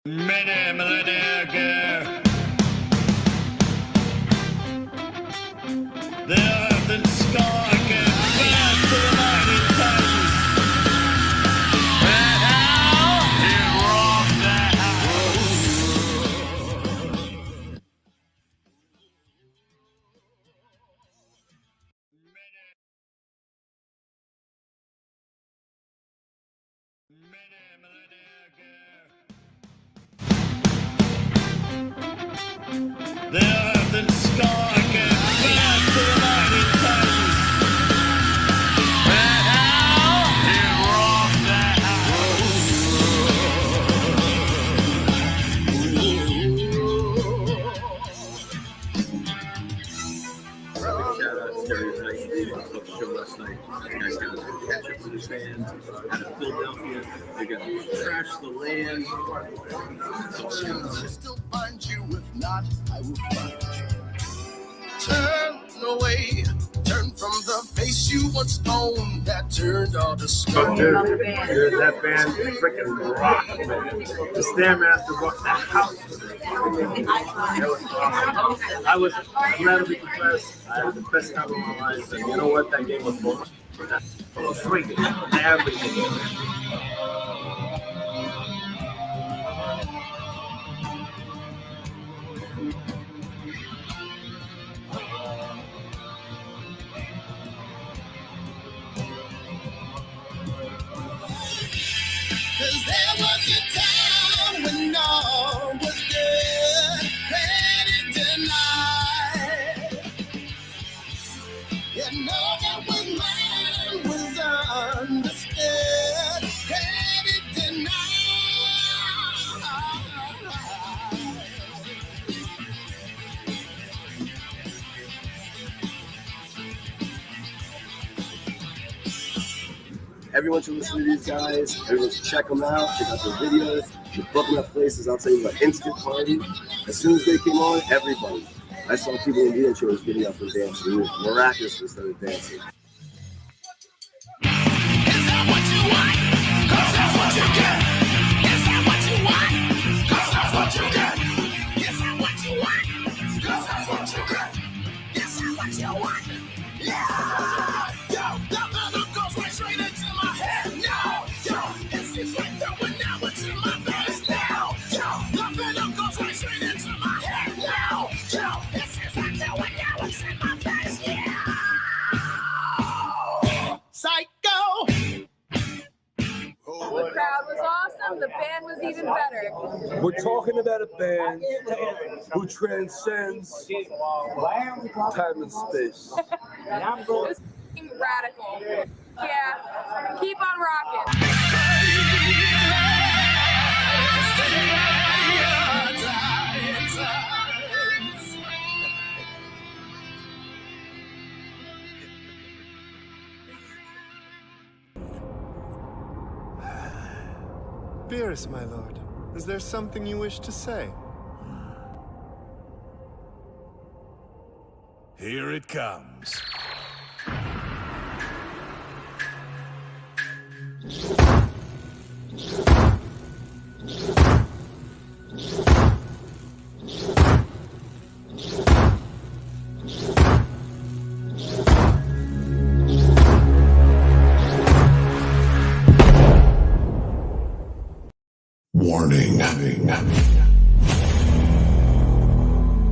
Many millennia ago, the earth and sky gave birth to the mighty Titans. And now he rocked the house. Many millennia ago, the earth and sky gave birth to the mighty Titans. And now he rocked the house. Shout out Stereotytans. They did a show last night. You guys got to catch up with the fans out of Philadelphia. They're going to trash the land. Still find you, if not, I will find you. Turn away, turn from the face you once owned that turned all to stone. Dude, that band freaking rocked, man. The Stairmaster bought that house. That was awesome. I was incredibly impressed. I had the best time of my life. And you know what? That game was fun. Swinging, everything. Cause there was a time when all was good, credit denied. You know that when mine was understood, credit denied. Everyone should listen to these guys. Everyone should check them out. Check out their videos. They're booking up places. I'll tell you what, instant party. As soon as they came on, everybody. I saw people in the shows getting up and dancing. It was miraculously started dancing. Is that what you want? Cause that's what you get. Is that what you want? Cause that's what you get. Is that what you want? Cause that's what you get. Is that what you want? Yeah! Yo, that venom goes right straight into my head now. Yo, it seems like throwing now it's in my face now. Yo, that venom goes right straight into my head now. Yo, it seems like throwing now it's in my face, yeah! Psycho! The crowd was awesome. The band was even better. We're talking about a band who transcends time and space. It was radical. Yeah, keep on rocking. Beerus, my lord, is there something you wish to say? Here it comes. Warning.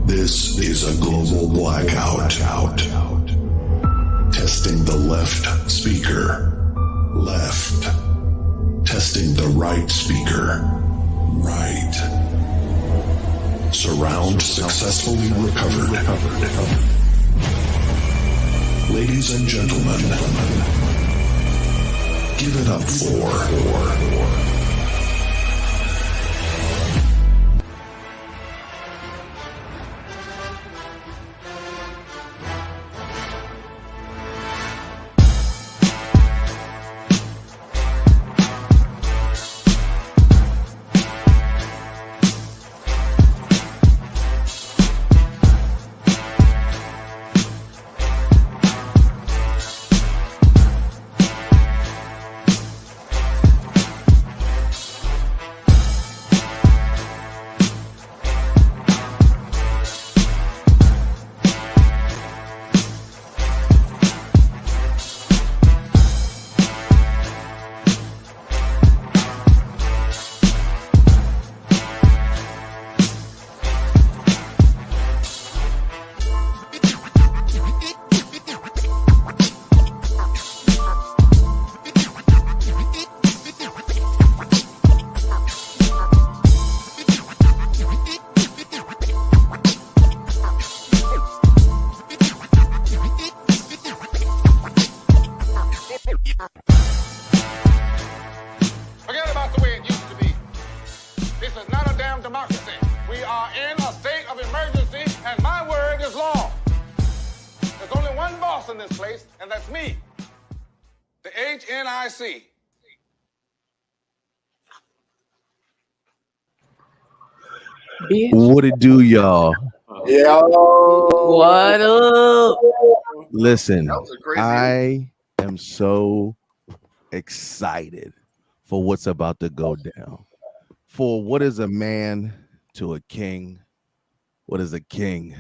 This is a global blackout. Testing the left speaker. Left. Testing the right speaker. Right. Surround successfully recovered. Ladies and gentlemen, give it up for... boss in this place, and that's me, the HNIC. What it do, y'all? What up? Listen, I am so excited for what's about to go down. For what is a man to a king? What is a king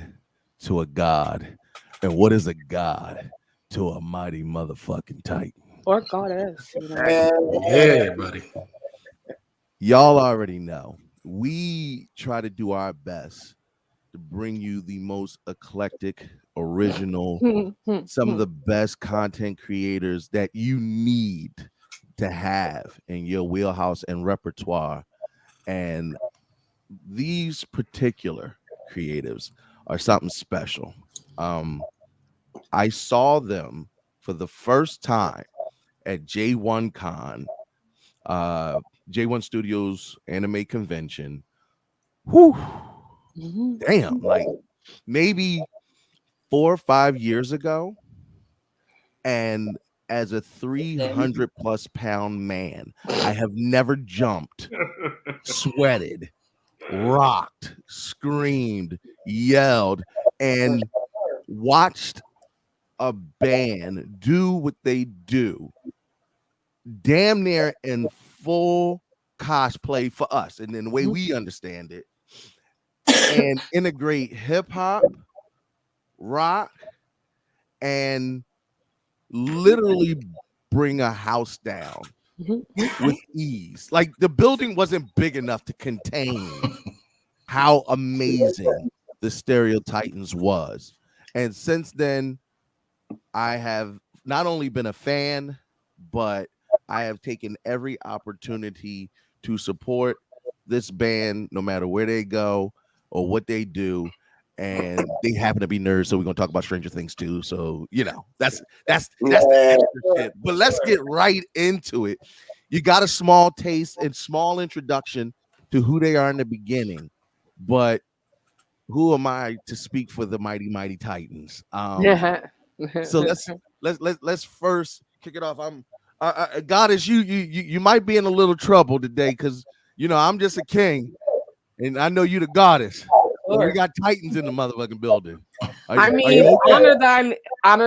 to a god? And what is a god to a mighty motherfucking titan? Or goddess. You know? Yeah, buddy. Y'all already know. We try to do our best to bring you the most eclectic, original, some of the best content creators that you need to have in your wheelhouse and repertoire. And these particular creatives are something special. I saw them for the first time at J1 Con, J1 Studios Anime Convention. Whew. Damn, like maybe 4 or 5 years ago. And as a 300 plus pound man, I have never jumped, sweated, rocked, screamed, yelled, and watched a band do what they do damn near in full cosplay for us, and in the way we understand it, and integrate hip-hop, rock, and literally bring a house down with ease. Like the building wasn't big enough to contain how amazing the Stereotytans was. And since then, I have not only been a fan, but I have taken every opportunity to support this band no matter where they go or what they do. And they happen to be nerds, so we're gonna talk about Stranger Things too. So you know, that's the extra shit. But let's get right into it. You got a small taste and small introduction to who they are in the beginning, but who am I to speak for the mighty Titans? So let's first kick it off. Goddess, you might be in a little trouble today because you know I'm just a king, and I know you the goddess. We got Titans in the motherfucking building. Honor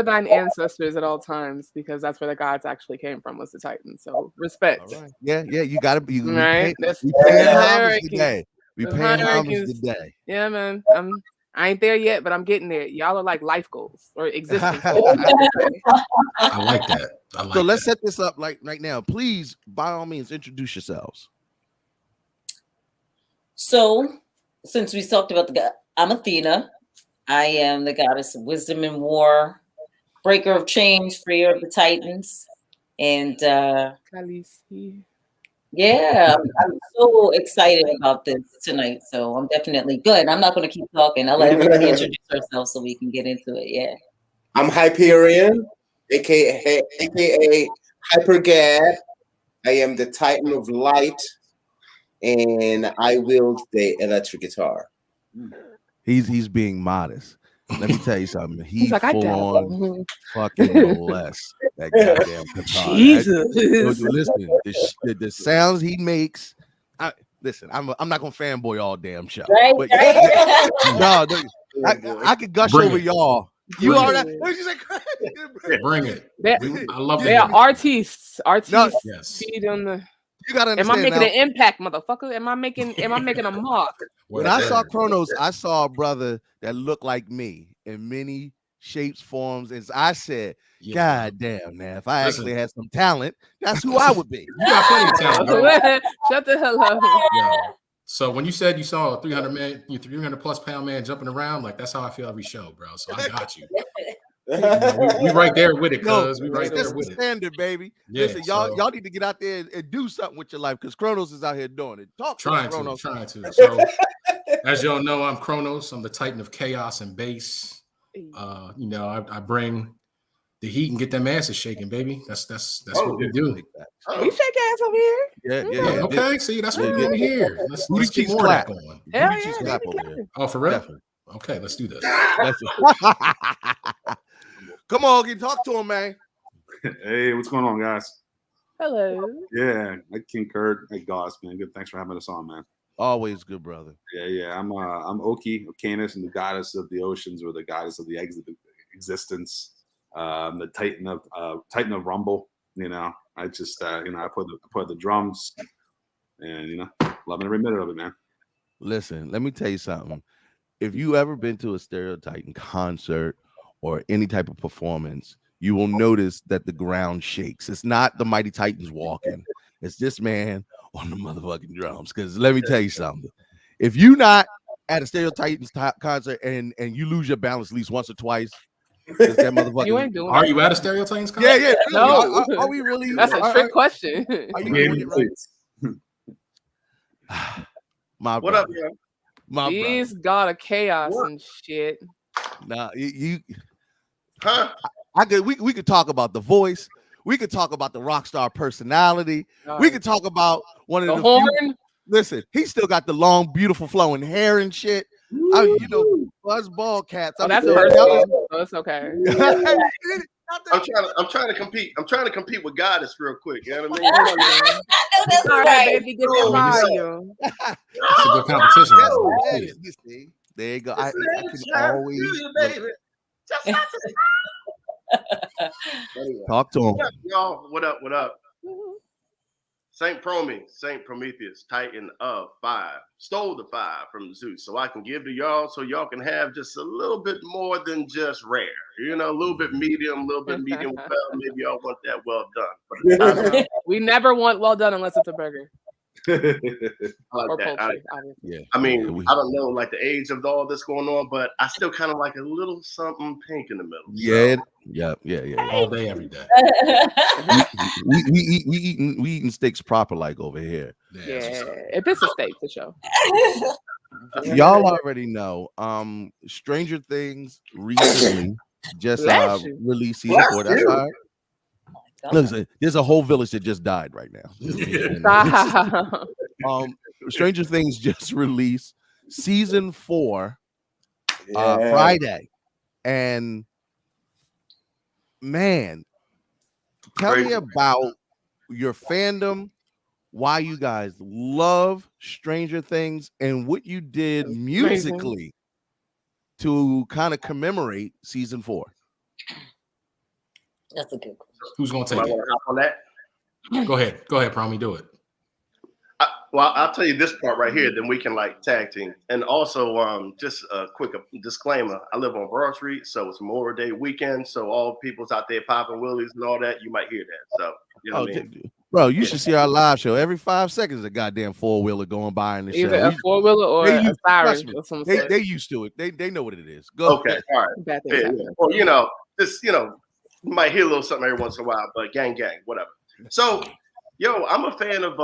thine ancestors at all times, because that's where the gods actually came from, was the Titans. So respect. Right. Yeah, you gotta be right. We paying homage today. We paying homage today. Yeah, man. I ain't there yet, but I'm getting there. Y'all are like life goals or existence. I like that. So let's set this up like right now. Please, by all means, introduce yourselves. So, since we talked about I'm Athena. I am the goddess of wisdom and war, breaker of change, freer of the Titans. And yeah, I'm so excited about this tonight. So I'm definitely good. I'm not going to keep talking. I'll let everybody introduce herself so we can get into it. Yeah. I'm Hyperion, aka Hyper Gad. I am the Titan of Light, and I wield the electric guitar. He's being modest. Let me tell you something. He's like, full on fucking molest that goddamn guitar. Jesus. Listen, the sounds he makes. Listen, I'm not gonna fanboy all damn show. Right, but, right. No, I could gush over y'all. You are that. Bring it. I love they are artists. Artists. Yes. Feed on the. You gotta understand. Am I making now, an impact, motherfucker? Am I making a mark? When I saw Kronos, I saw a brother that looked like me in many shapes, forms, and I said, God damn, man, if I actually had some talent, that's who I would be. You got plenty of talent, bro. Shut the hell up. Yeah. So when you said you saw a 300 plus pound man jumping around, like that's how I feel every show, bro. So I got you. We right there with it, cuz we right there with it. Standard, baby. Yeah, listen, y'all need to get out there and do something with your life because Kronos is out here doing it. Trying to. So as y'all know, I'm Kronos. I'm the Titan of chaos and bass. I bring the heat and get them asses shaking, baby. That's what we do. We shake ass over here. Yeah. Okay, see, that's what we want to hear. Let's keep more of that going. Hell yeah, oh, for real? Okay, let's do this. Come on, get talk to him, man. Hey, what's going on, guys? Hello. Yeah, King Kurt. Hey, Goss, man. Good. Thanks for having us on, man. Always good, brother. Yeah. I'm Oki, Ocanus, and the goddess of the oceans, or the goddess of the existence. The Titan of Rumble. You know, I just I put the drums, and loving every minute of it, man. Listen, let me tell you something. If you ever been to a Stereotytan concert or any type of performance, you will notice that the ground shakes. It's not the Mighty Titans walking. It's this man on the motherfucking drums. Because let me tell you something. If you not at a Stereotytans concert and you lose your balance at least once or twice, that motherfucker. You ain't doing Are it. you at a Stereotytans concert? Yeah. Really. No. Are we really? That's a trick question. Are you doing it right? My what brother. up, man? My He's got a chaos and shit. Nah, you. Huh? We could talk about the voice. We could talk about the rock star personality. We could talk about one of the horn. Listen, he still got the long, beautiful flowing hair and shit. Buzz ball cats. Oh, that's personal. Oh, it's okay. I'm trying to compete. I'm trying to compete with Goddess real quick. You know what I mean? That's All right, baby, get that volume. It's a good competition. There you go. I can always talk to him. What up, y'all? What up? Saint Prometheus, Titan of 5, stole the 5 from Zeus, so I can give to y'all, so y'all can have just a little bit more than just rare. A little bit medium, well. Maybe y'all want that well done. We never want well done unless it's a burger. Or poultry, yeah. I mean, I don't know like the age of all this going on, but I still kind of like a little something pink in the middle. Yeah. All day, every day. we eating steaks proper like over here. Yeah, if it's a steak for sure. Y'all already know. Stranger Things recently just released season 4. That's all right. Listen, there's a whole village that just died right now. Stranger Things just released season 4 Friday, and man, tell me about your fandom, why you guys love Stranger Things, and what you did musically to kind of commemorate season 4. That's a good question. Who's gonna take it? Hop on that? Go ahead, Promi, do it. Well, I'll tell you this part right here, then we can like tag team. And also, just a quick disclaimer: I live on Broad Street, so it's Memorial Day weekend. So all people's out there popping willies and all that, you might hear that. So you know what I mean? Bro, you should see our live show. Every 5 seconds, a goddamn 4-wheeler going by in the show. Either a 4-wheeler or a siren. They used to it. They know what it is. Go okay, ahead. all right. Yeah. Well, you might hear a little something every once in a while, but gang, whatever. So, I'm a fan of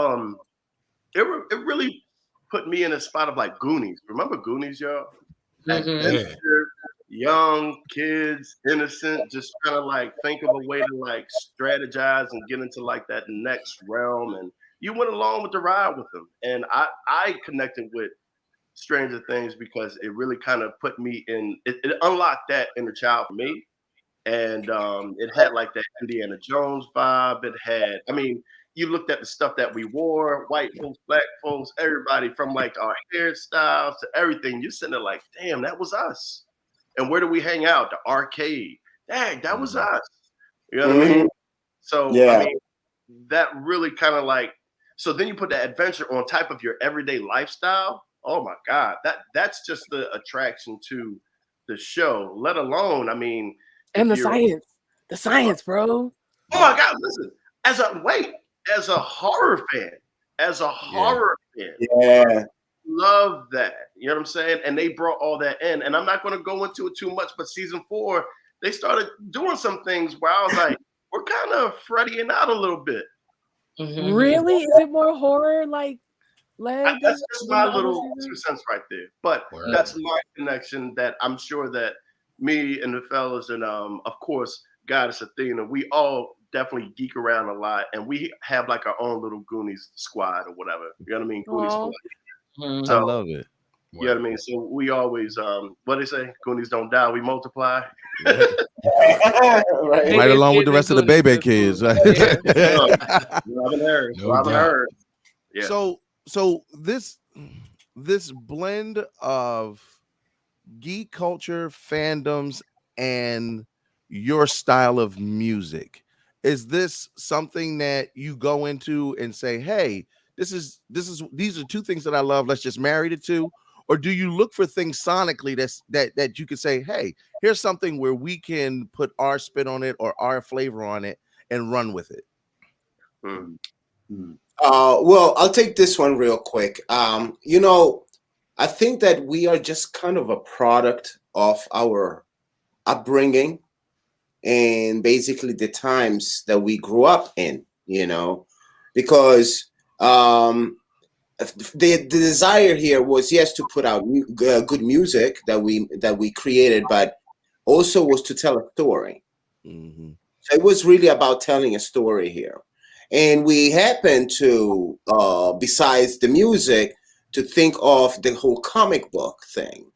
It really put me in a spot of like Goonies. Remember Goonies, y'all? Adventure, young kids, innocent, just kind of like think of a way to like strategize and get into like that next realm. And you went along with the ride with them. And I connected with Stranger Things because it really kind of put me in, it unlocked that inner child for me. And it had like that Indiana Jones vibe. It had, you looked at the stuff that we wore, white folks, black folks, everybody, from like our hairstyles to everything. You're sitting there like, damn, that was us. And where do we hang out? The arcade. Dang, that was us. You know what I mean? So that really kind of like, so then you put that adventure on top of your everyday lifestyle. Oh my God, that's just the attraction to the show, let alone, and the science, bro. Oh my God, listen, as a horror fan, love that. You know what I'm saying? And they brought all that in. And I'm not going to go into it too much, but season 4, they started doing some things where I was like, we're kind of Freddying out a little bit. Mm-hmm. Really? Is it more horror like? That's just my little 2 cents right there. But that's my connection that I'm sure that me and the fellas and of course Goddess Athena, we all definitely geek around a lot, and we have like our own little Goonies squad or whatever. You know what I mean? Goonies squad. I love it. You know what I mean? So we always, what they say, Goonies don't die, we multiply. Right along with the rest of the baby kids. Right? Robin Harris. Yeah. So this blend of geek culture, fandoms, and your style of music, is this something that you go into and say, hey, these are two things that I love, let's just marry the two? Or do you look for things sonically that you can say, hey, here's something where we can put our spin on it or our flavor on it and run with it? Well, I'll take this one real quick. You know, I think that we are just kind of a product of our upbringing and basically the times that we grew up in, you know, because the desire here was, yes, to put out good music that we created, but also was to tell a story. So it was really about telling a story here. And we happened to, besides the music, to think of the whole comic book thing.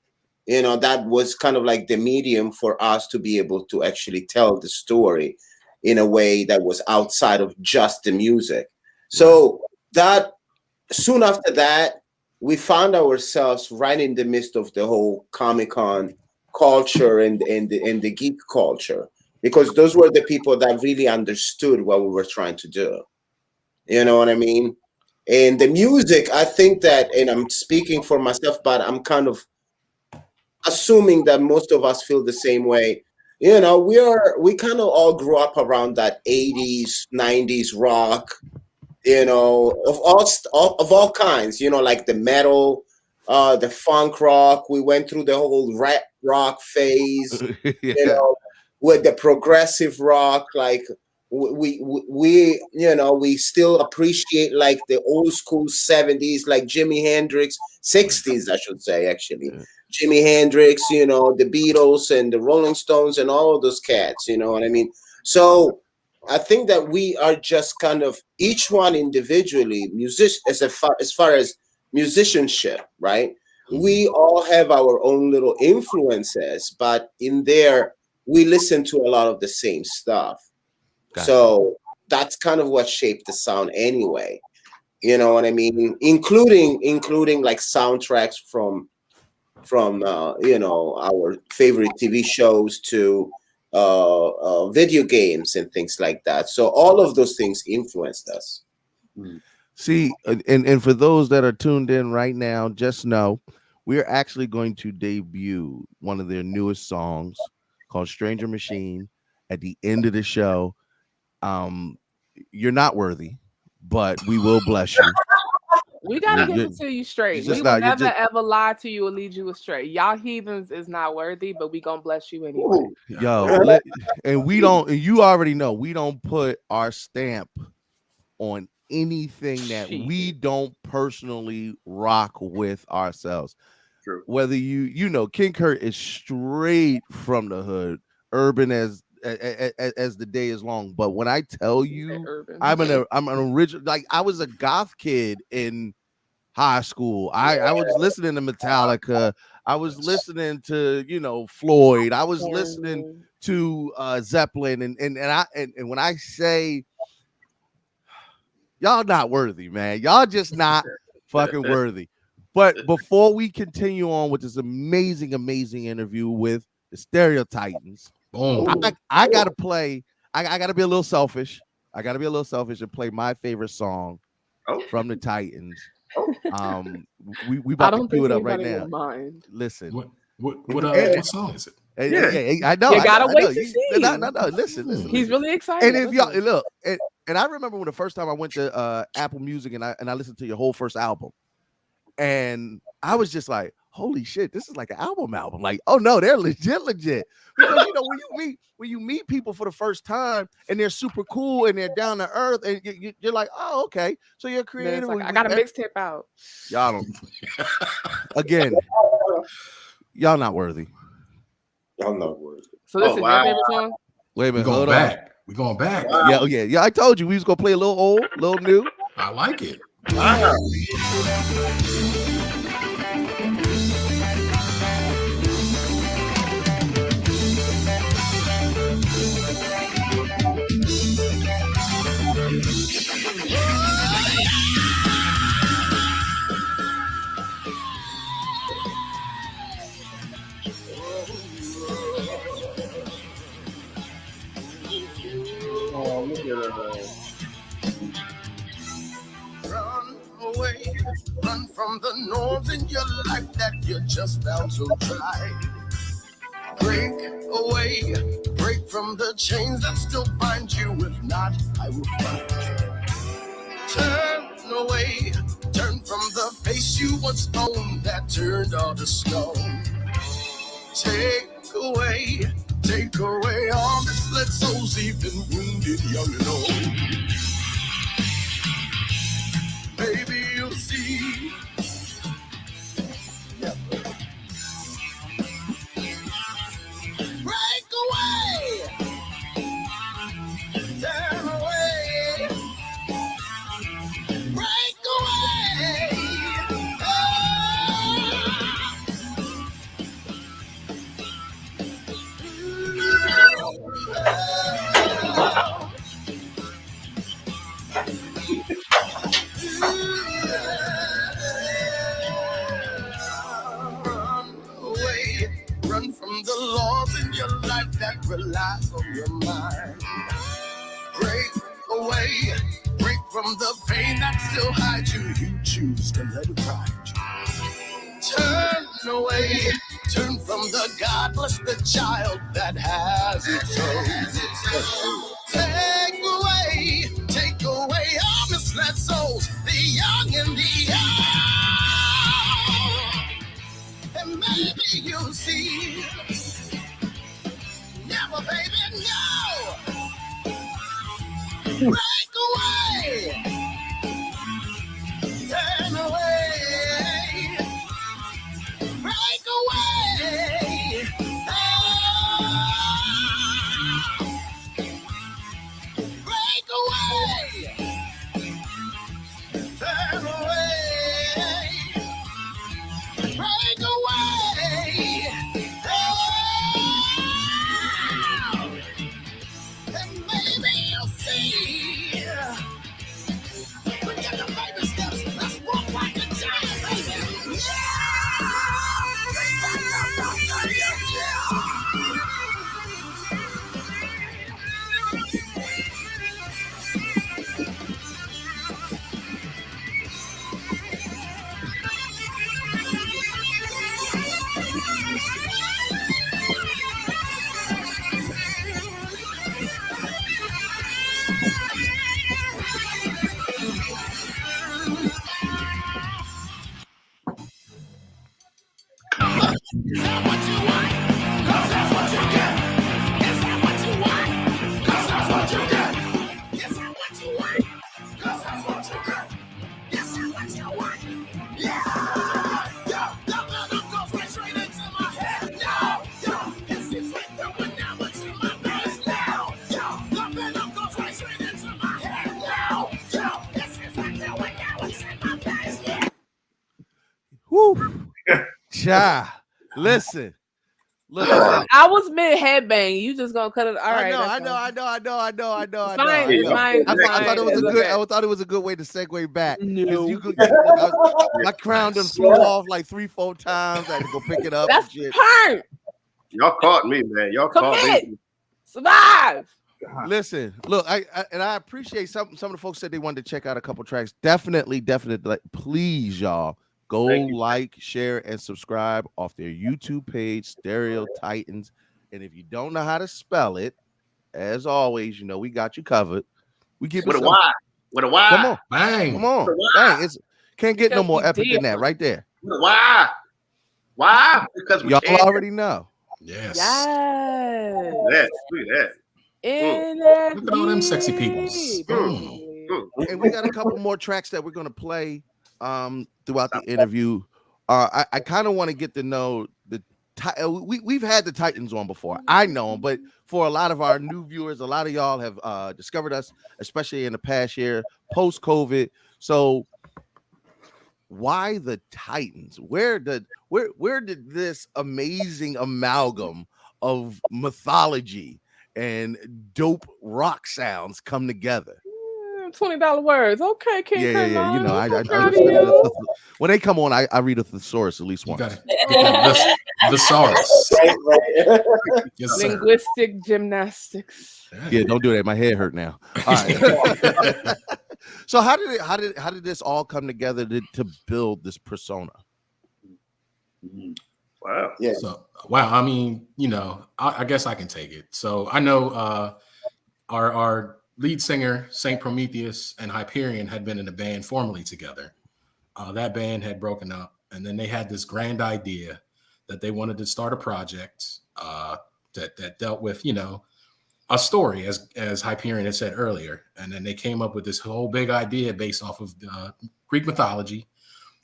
You know, that was kind of like the medium for us to be able to actually tell the story in a way that was outside of just the music. So that soon after that, we found ourselves right in the midst of the whole Comic-Con culture and the geek culture, because those were the people that really understood what we were trying to do. You know what I mean? And the music, I think that, and I'm speaking for myself, but I'm kind of assuming that most of us feel the same way. You know, we kind of all grew up around that 80s, 90s rock, you know, of all kinds, you know, like the metal, the funk rock. We went through the whole rap rock phase, you know, with the progressive rock. Like we you know, we still appreciate like the old school 70s, like Jimi Hendrix, 60s, I should say, actually. Jimi Hendrix, you know, the Beatles and the Rolling Stones and all of those cats, you know what I mean? So I think that we are just kind of each one individually, as far as musicianship, right? We all have our own little influences, but in there we listen to a lot of the same stuff. Gotcha. So that's kind of what shaped the sound anyway. You know what I mean? Including like soundtracks from you know, our favorite TV shows to video games and things like that. So all of those things influenced us. See, and for those that are tuned in right now, just know we're actually going to debut one of their newest songs called Stranger Machine at the end of the show. You're not worthy, but we will bless you. We gotta give it to you straight. We will never ever lie to you or lead you astray. Y'all heathens is not worthy, but we gonna bless you anyway. Yo, and we don't. And you already know we don't put our stamp on anything that we don't personally rock with ourselves. True. Whether you know, King Kurt is straight from the hood, urban as the day is long. But when I tell you, I'm an original. Like I was a goth kid in high school. I was listening to Metallica. I was listening to, you know, Floyd. I was listening to Zeppelin. And when I say y'all not worthy, man, y'all just not fucking worthy. But before we continue on with this amazing interview with the Stereotytans, I gotta play. I gotta be a little selfish. I gotta be a little selfish and play my favorite song from the Titans. We about to do it up right now. Listen, what song is it? Yeah, I know. You gotta wait to see. No. Listen. He's really excited. And if y'all look, and I remember when the first time I went to Apple Music and I listened to your whole first album, and I was just like, holy shit, this is like an album. Like, oh no, they're legit. Because you know, when you meet people for the first time and they're super cool and they're down to earth, and you're like, oh, okay, so you're creative. Like, I got a mixtape out. Y'all don't. Again, y'all not worthy. Y'all not worthy. So this is your favorite song? Wait a minute, hold on. We're going back. Wow. Yeah. I told you we was gonna play a little old, a little new. I like it. Wow. Run away, run from the norms in your life that you're just bound to try. Break away, break from the chains that still bind you. If not, I will find you. Turn away, turn from the face you once owned that turned all to stone. Take away all misled souls, even wounded, young and old. Baby, you'll see. Break away, turn away, break away. Run away, run from the laws in your life that relies on your mind. Break away, break from the pain that still hides you. You choose to let it ride you. Turn away, turn from the godless, the child that has its own. Take away all misled souls, the young and the old. And maybe you'll see. Never, baby, no. Break away. Turn away. Break away. Break away. Turn away. Break away. And maybe you'll see. Forget the baby steps. Let's walk like a giant, baby. Is that what you want? 'Cause that's what you get. Is that what you want? 'Cause that's what you get. Is that what you want? 'Cause that's what you get. Is that what you want? Yeah. Yo, that goes right straight into my head. No, yo, it seems like throwing now what's in my face now. Yo, that goes right straight into my head now. Yo, it seems like throwing now what's in my face. Yeah. Woo. Cha. Listen. Look, I was mid headbang. You just gonna cut it? All right. I know. I fine, it's fine, it's thought it was fine. a good. Okay. I thought it was a good way to segue back. 'Cause No. you could, my crown done flew off like 3-4 times. I had to go pick it up. That's and shit. turn. Y'all caught me, man. Y'all caught Commit. me. Survive. Listen, look, I appreciate some of the folks said they wanted to check out a couple tracks. Definitely, like, please, y'all. Go like, share, and subscribe off their YouTube page, Stereotytans. And if you don't know how to spell it, as always, you know, we got you covered. We keep With it a Y. With a Y. Come on. Bang. Come on. With a Y. Bang. It's can't get no Because more we epic than that right there. With a Y. Why? Because we Y'all can. already know. Yes. Yes. Yes, look at that. Look at all them sexy peoples. And we got a couple more tracks that we're going to play throughout the interview. I kind of want to get to know the we've had the Titans on before. I know them, but for a lot of our new viewers, a lot of y'all have discovered us, especially in the past year, post-COVID. So why the Titans? Where did this amazing amalgam of mythology and dope rock sounds come together? $20 words. Okay, King Yeah. You know, I proud of study you. when they come on, I read a thesaurus at least once. The Saurus. Yes, sir. Linguistic gymnastics. Yeah, don't do that. My head hurt now. All right. So how did this all come together to build this persona? Wow. Yeah. So wow. I mean, you know, I guess I can take it. So I know our lead singer, Saint Prometheus, and Hyperion had been in a band formerly together. That band had broken up, and then they had this grand idea that they wanted to start a project that dealt with, you know, a story, as Hyperion had said earlier. And then they came up with this whole big idea based off of Greek mythology,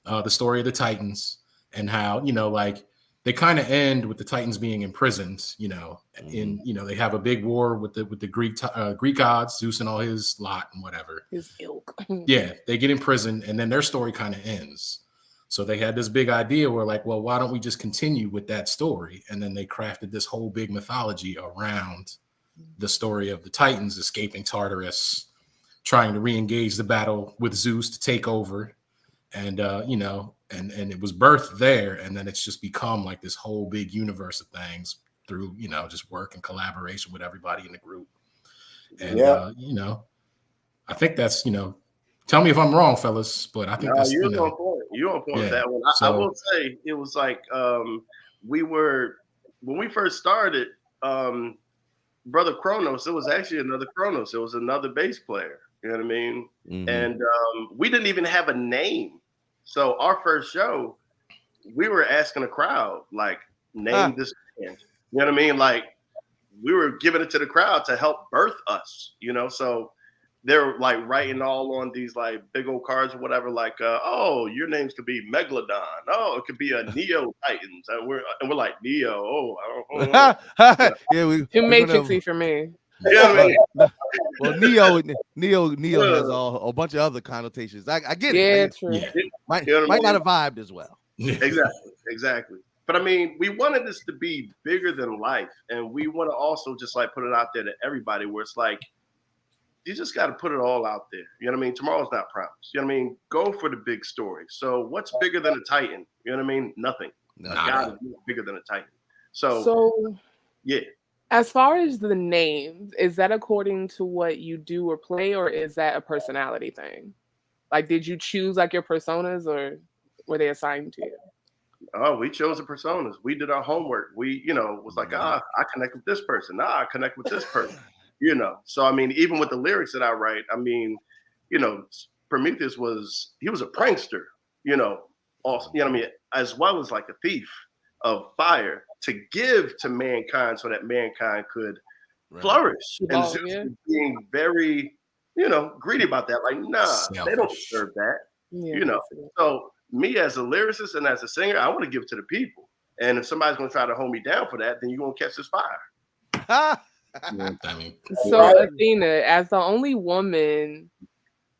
the story of the Titans, and how, you know, like they kind of end with the Titans being imprisoned, you know, in, you know, they have a big war with the Greek gods, Zeus and all his lot and whatever. His ilk. Yeah, they get imprisoned, and then their story kind of ends. So they had this big idea where like, well, why don't we just continue with that story? And then they crafted this whole big mythology around the story of the Titans escaping Tartarus, trying to re-engage the battle with Zeus to take over. And, you know, and it was birthed there. And then it's just become like this whole big universe of things through, you know, just work and collaboration with everybody in the group. And, you know, I think that's, you know, tell me if I'm wrong, fellas, but I think that's, you're you know, on point. You're on point with yeah. that one. I will say it was like when we first started, Brother Kronos, it was actually another Kronos. It was another bass player. You know what I mean? Mm-hmm. And we didn't even have a name. So our first show, we were asking the crowd, like, name this band. You know what I mean? Like, we were giving it to the crowd to help birth us, you know? So they're like writing all on these like big old cards or whatever, like, oh, your names could be Megalodon. Oh, it could be a Neo Titans. And we're like, Neo. Oh, I don't know. Yeah, too matrixy for me. Yeah, well, Neo has a bunch of other connotations. I get it. True. Might You know what I not mean? have vibed as well. Exactly. But I mean, we wanted this to be bigger than life, and we want to also just like put it out there to everybody, where it's like, you just got to put it all out there. You know what I mean? Tomorrow's not promised. You know what I mean? Go for the big story. So what's bigger than a Titan? You know what I mean? Nothing. God is bigger than a Titan. So yeah. As far as the names, is that according to what you do or play, or is that a personality thing? Like, did you choose like your personas, or were they assigned to you? Oh, we chose the personas. We did our homework. We, you know, was like, I connect with this person. I connect with this person. You know, so I mean, even with the lyrics that I write, I mean, you know, Prometheus he was a prankster, you know, also, you know what I mean, as well as like a thief of fire to give to mankind so that mankind could flourish. And Zeus was being very, you know, greedy about that. Like, nah, they don't deserve that. You know, so me as a lyricist and as a singer, I want to give it to the people. And if somebody's going to try to hold me down for that, then you're going to catch this fire. I mean, so Athena, as the only woman,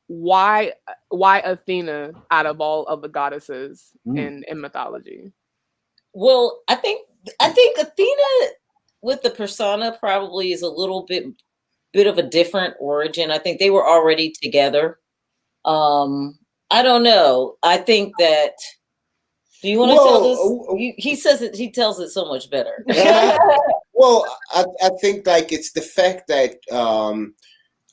why Athena out of all of the goddesses in mythology? Well, I think Athena with the persona probably is a little bit of a different origin. I think they were already together. I don't know. I think that. Do you want to tell this? He says it. He tells it so much better. Well, I think like it's the fact that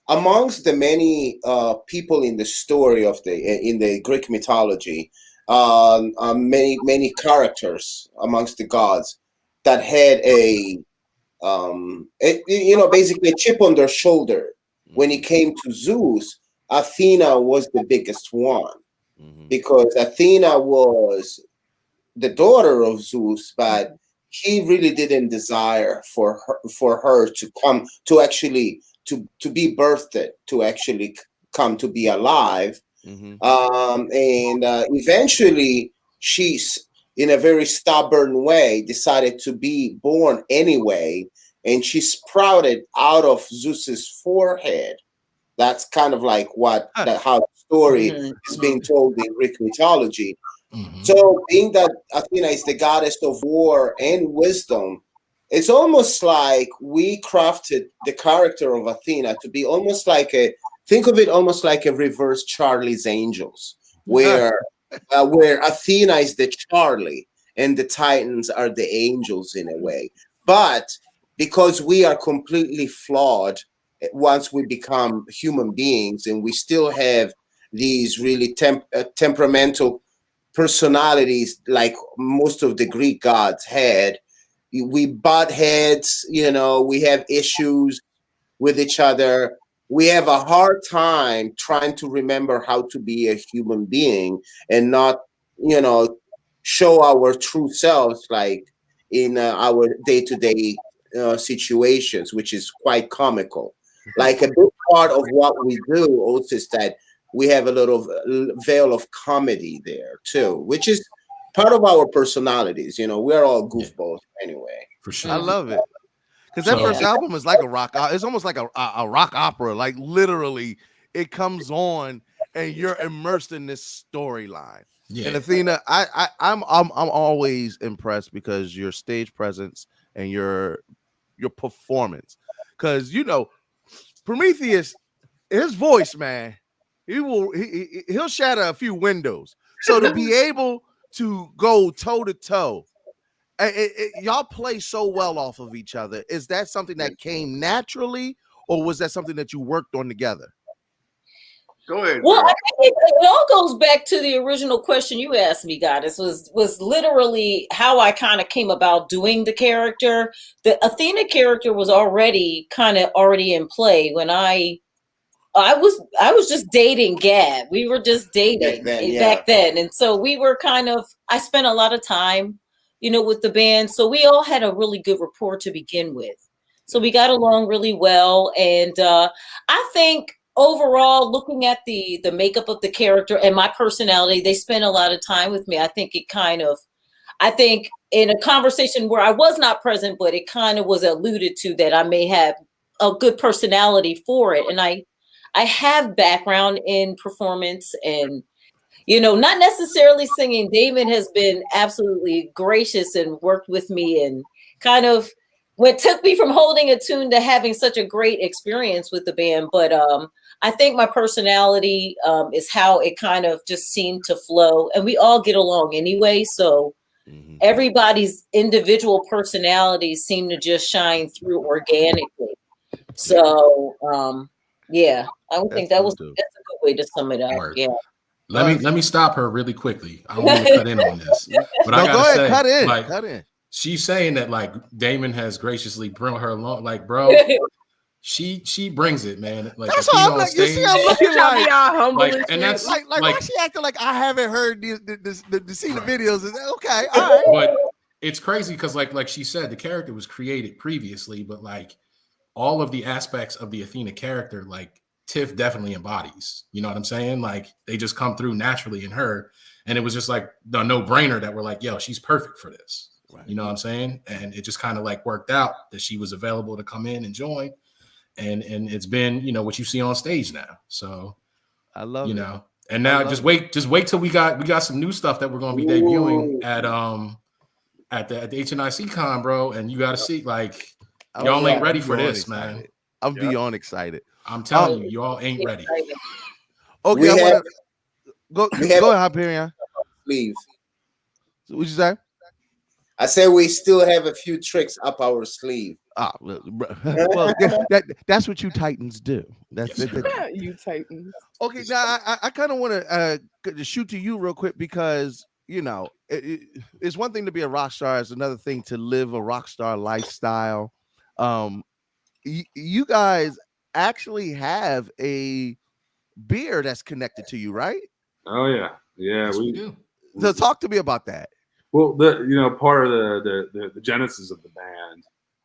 amongst the many people in the story in the Greek mythology, many characters amongst the gods that had basically a chip on their shoulder. When it came to Zeus, Athena was the biggest one, because Athena was the daughter of Zeus, but he really didn't desire for her to come to actually to be birthed, to actually come to be alive. And eventually she's in a very stubborn way decided to be born anyway, and she sprouted out of Zeus's forehead. That's kind of like how the story is being told in Greek mythology. So being that Athena is the goddess of war and wisdom, it's almost like we crafted the character of Athena to be almost like a think of it almost like a reverse Charlie's Angels, where Athena is the Charlie and the Titans are the angels in a way. But because we are completely flawed once we become human beings, and we still have these really temperamental personalities like most of the Greek gods had, we butt heads, you know, we have issues with each other. We have a hard time trying to remember how to be a human being and not, you know, show our true selves like in our day-to-day situations, which is quite comical. Like a big part of what we do also is that we have a little veil of comedy there too, which is part of our personalities. You know, we're all goofballs anyway. For sure. I love it. Because that first album is like a rock. It's almost like a rock opera. Like literally, it comes on and you're immersed in this storyline. Yeah. And Athena, I'm always impressed because your stage presence and your performance. Because you know, Prometheus, his voice, man, he'll shatter a few windows. So to be able to go toe to toe. Y'all play so well off of each other. Is that something that came naturally, or was that something that you worked on together? Go ahead. Well, I think it all goes back to the original question you asked me, Goddess, was literally how I kind of came about doing the character. The Athena character was already in play when I was just dating Gab. We were just dating back then. And so we were I spent a lot of time, you know, with the band. So we all had a really good rapport to begin with. So we got along really well. And I think overall, looking at the makeup of the character and my personality, they spent a lot of time with me. I think in a conversation where I was not present, but it kind of was alluded to that I may have a good personality for it. And I have background in performance and, you know, not necessarily singing. Damon has been absolutely gracious and worked with me and kind of what took me from holding a tune to having such a great experience with the band. But I think my personality is how it kind of just seemed to flow, and we all get along anyway. So everybody's individual personalities seem to just shine through organically. So yeah, I would think that's a good way to sum it up. Word. Yeah. Let me stop her really quickly. I don't want to cut in on this, but I gotta say, cut in. She's saying that like Damon has graciously brought her along. Like, bro, she brings it, man. Like that's all I'm like. You see, I'm looking like, and that's like why she acting like I haven't heard the seen the videos. Okay, all right. But it's crazy because like she said, the character was created previously, but like all of the aspects of the Athena character, like Tiff definitely embodies. You know what I'm saying? Like they just come through naturally in her, and it was just like the no-brainer that we're like, yo, she's perfect for this. Right. You know what I'm saying? And it just kind of like worked out that she was available to come in and join. And it's been, you know, what you see on stage now. So I love you know, and now just wait till we got some new stuff that we're gonna be debuting at the HNIC con, bro. And you gotta see, like, y'all ain't ready for this, man. I'm beyond excited. I'm telling you, y'all ain't ready. Okay, go ahead, Hyperion. Please. What'd you say? I said we still have a few tricks up our sleeve. Well, that's what you Titans do. That's it. You Titans. Okay, now I kind of want to shoot to you real quick because you know it's one thing to be a rock star; it's another thing to live a rock star lifestyle. You guys actually have a beer that's connected to you, right? Oh yeah, yes, we do. So talk to me about that. Well, part of the genesis of the band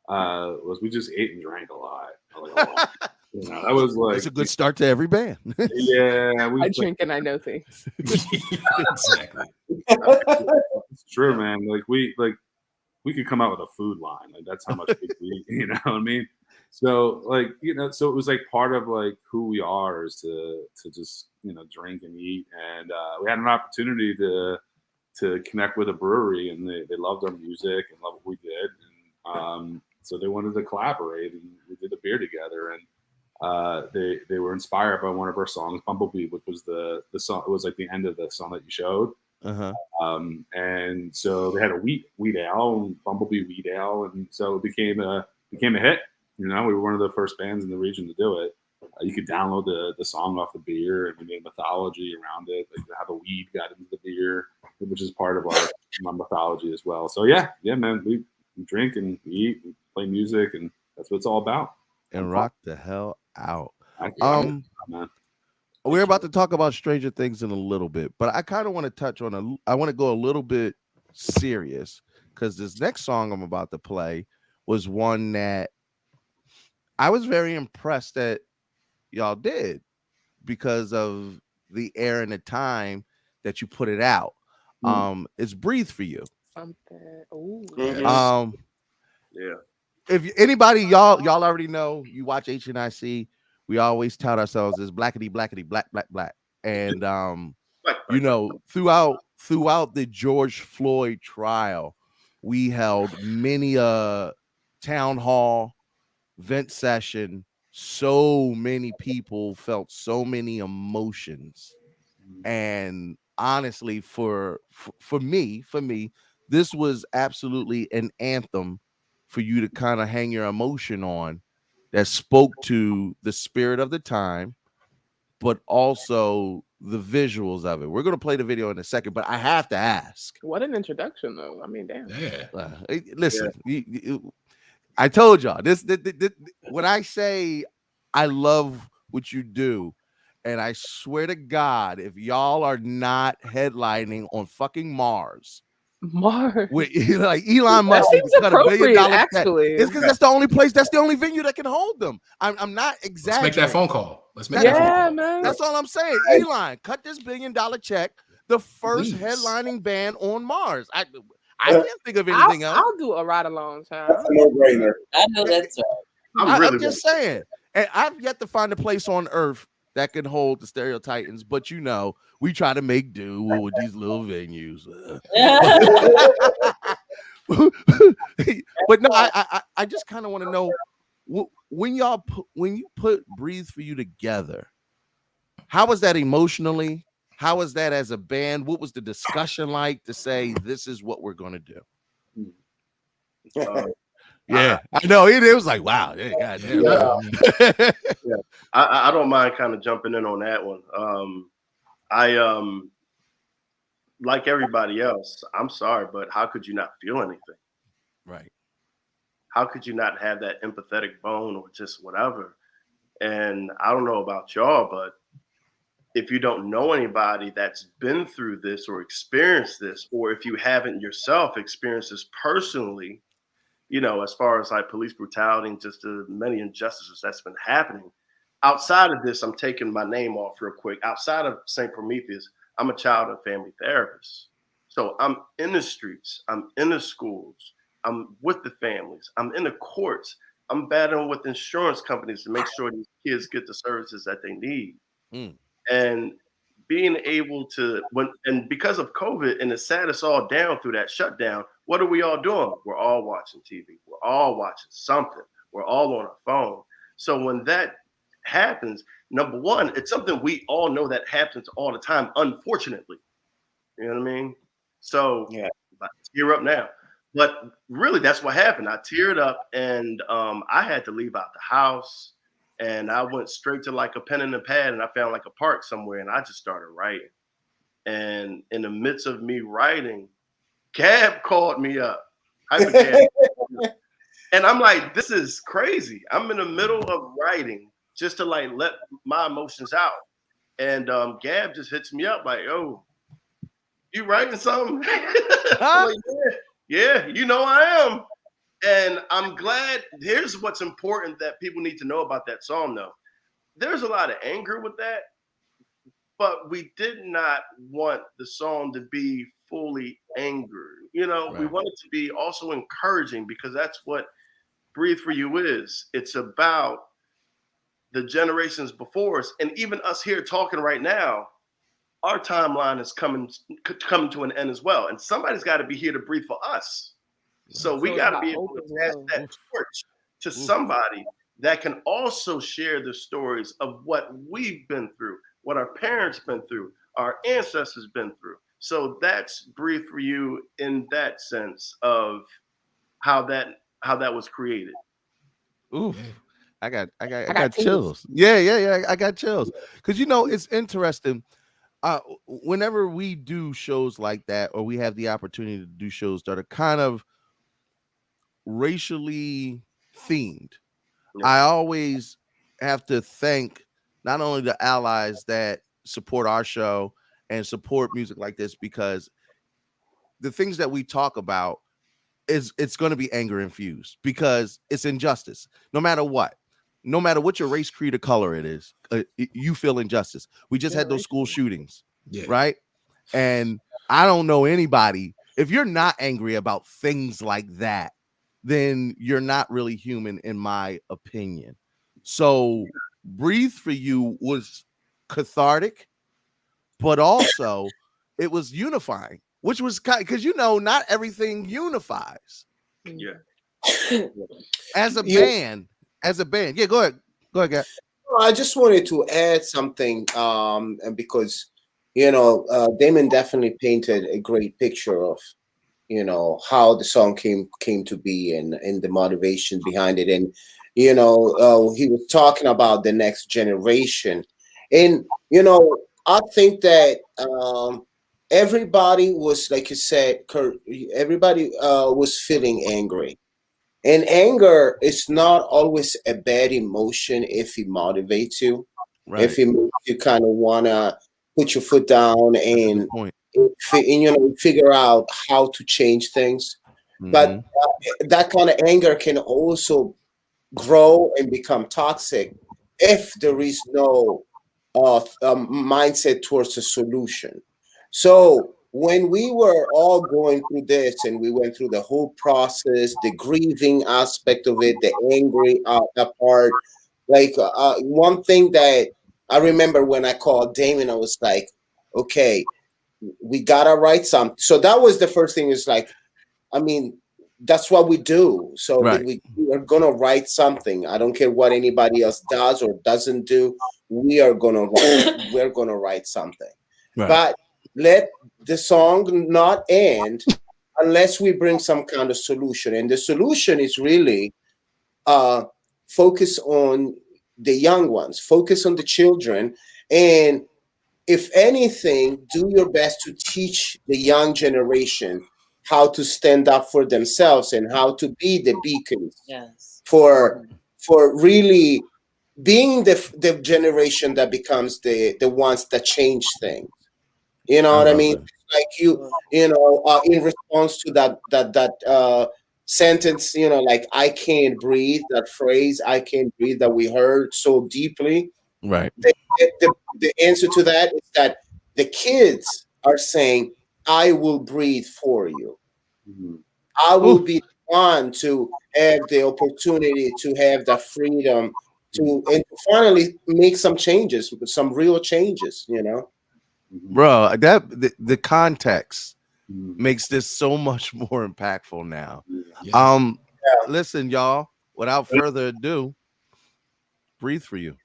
was we just ate and drank a lot. You know, that was like it's a good start to every band. Yeah, I drink and I know things. Exactly. It's true, man. Like we could come out with a food line. Like that's how much we eat. You know what I mean? So like so it was like part of like who we are is to just drink and eat, and we had an opportunity to connect with a brewery, and they loved our music and loved what we did, and so they wanted to collaborate, and we did a beer together, and they were inspired by one of our songs, Bumblebee, which was the song. It was like the end of the song that you showed. And so they had a wheat ale, Bumblebee wheat ale, and so it became a hit. You know, we were one of the first bands in the region to do it. You could download the song off the beer, and we made mythology around it, like how the weed got into the beer, which is part of our mythology as well. So yeah, man, we drink and we eat, we play music, and that's what it's all about. And rock the hell out. Man. We're about to talk about Stranger Things in a little bit, but I kind of want to touch on I want to go a little bit serious because this next song I'm about to play was one that I was very impressed that y'all did because of the air and the time that you put it out. It's Breathe for You. Something. Ooh. Yeah. If anybody, y'all already know, you watch HNIC, we always tout ourselves as blackity black, black. And you know, throughout the George Floyd trial, we held many a town hall, vent session. So many people felt so many emotions. And honestly, for me, this was absolutely an anthem for you to kind of hang your emotion on that spoke to the spirit of the time, but also the visuals of it. We're going to play the video in a second, but I have to ask. What an introduction, though. I mean, damn. Listen, I told y'all this when I say I love what you do, and I swear to God, if y'all are not headlining on fucking Mars, with, like Elon Musk, seems got $1 billion actually. It's because that's the only place, that's the only venue that can hold them. I'm not exaggerating. Let's make that phone call. Let's make that phone call. Man. That's all I'm saying. Elon, cut this $1 billion check. The first headlining band on Mars. I can't think of anything else. I'll do a ride along, child. That's a no-brainer. I know that's right. I'm just saying. And I've yet to find a place on Earth that can hold the Stereotytans, but you know, we try to make do with these little venues. But no, I just kind of want to know when you put Breathe for You together, how was that emotionally? How was that as a band? What was the discussion like to say this is what we're going to do? Yeah, I know. It was like, wow. Yeah. I don't mind kind of jumping in on that one. I like everybody else, I'm sorry, but how could you not feel anything? Right. How could you not have that empathetic bone or just whatever? And I don't know about y'all, but if you don't know anybody that's been through this or experienced this, or if you haven't yourself experienced this personally, you know, as far as like police brutality and just the many injustices that's been happening. Outside of this, I'm taking my name off real quick. Outside of St. Prometheus, I'm a child and family therapist. So I'm in the streets, I'm in the schools, I'm with the families, I'm in the courts, I'm battling with insurance companies to make sure these kids get the services that they need. And being able to, and because of COVID and it sat us all down through that shutdown, what are we all doing? We're all watching TV. We're all watching something. We're all on our phone. So when that happens, number one, it's something we all know that happens all the time, unfortunately. You know what I mean? So yeah, I tear up now. But really, that's what happened. I teared up and I had to leave out the house. And I went straight to like a pen and a pad and I found like a park somewhere and I just started writing. And in the midst of me writing, Gab called me up. And I'm like, this is crazy. I'm in the middle of writing just to like let my emotions out. And Gab just hits me up like, oh, you writing something? I'm like, yeah, you know I am. And I'm glad. Here's what's important that people need to know about that song, though. There's a lot of anger with that, but we did not want the song to be fully angry. You know, we want it to be also encouraging because that's what Breathe for You is. It's about the generations before us, and even us here talking right now. Our timeline is coming to an end as well, and somebody's got to be here to breathe for us. So we got to be able to pass that torch to somebody that can also share the stories of what we've been through, what our parents been through, our ancestors been through. So that's Breathe for You in that sense of how that was created. Ooh, I got chills. Yeah. I got chills because it's interesting. Whenever we do shows like that, or we have the opportunity to do shows that are kind of racially themed, I always have to thank not only the allies that support our show and support music like this, because the things that we talk about it's going to be anger infused because it's injustice. No matter what your race, creed, or color it is, you feel injustice. We just had those school shootings, right? And I don't know anybody. If you're not angry about things like that, then you're not really human, in my opinion. So Breathe for You was cathartic, but also it was unifying, which was because not everything unifies. Yeah. As a band. Yeah, go ahead, Gab. I just wanted to add something, and because Damon definitely painted a great picture of how the song came to be and the motivation behind it, and he was talking about the next generation, and I think that everybody was, like you said, Kurt, everybody was feeling angry. And anger is not always a bad emotion if it motivates you, right. If it makes you kind of want to put your foot down and figure out how to change things. Mm-hmm. But that kind of anger can also grow and become toxic if there is no mindset towards a solution. So when we were all going through this and we went through the whole process, the grieving aspect of it, the angry part, like one thing that I remember when I called Damon, I was like, okay, we got to write something. So that was the first thing, is like, I mean, that's what we do. So we are going to write something. I don't care what anybody else does or doesn't do. We're going to write something. Right. But let the song not end unless we bring some kind of solution. And the solution is really focus on the young ones, focus on the children. And if anything, do your best to teach the young generation how to stand up for themselves and how to be the beacons for really being the generation that becomes the ones that change things. You know what I mean? Like in response to that sentence, like I can't breathe, that phrase, I can't breathe, that we heard so deeply. Right. The answer to that is that the kids are saying, I will breathe for you. Mm-hmm. I will be the one to have the opportunity to have the freedom and to finally make some changes, some real changes, Bro, the context makes this so much more impactful now. Yeah. Listen, y'all, without further ado, Breathe for You.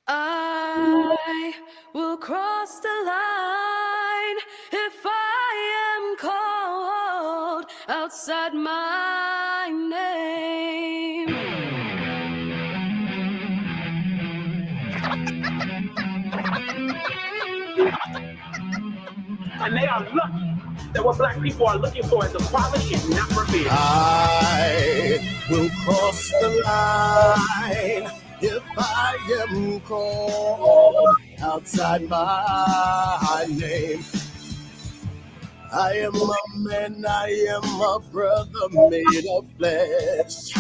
I will cross the line if I am called outside my name. And they are lucky that what black people are looking for as equality is not revealed. I will cross the line if I am called outside my name. I am a man, I am a brother made of flesh.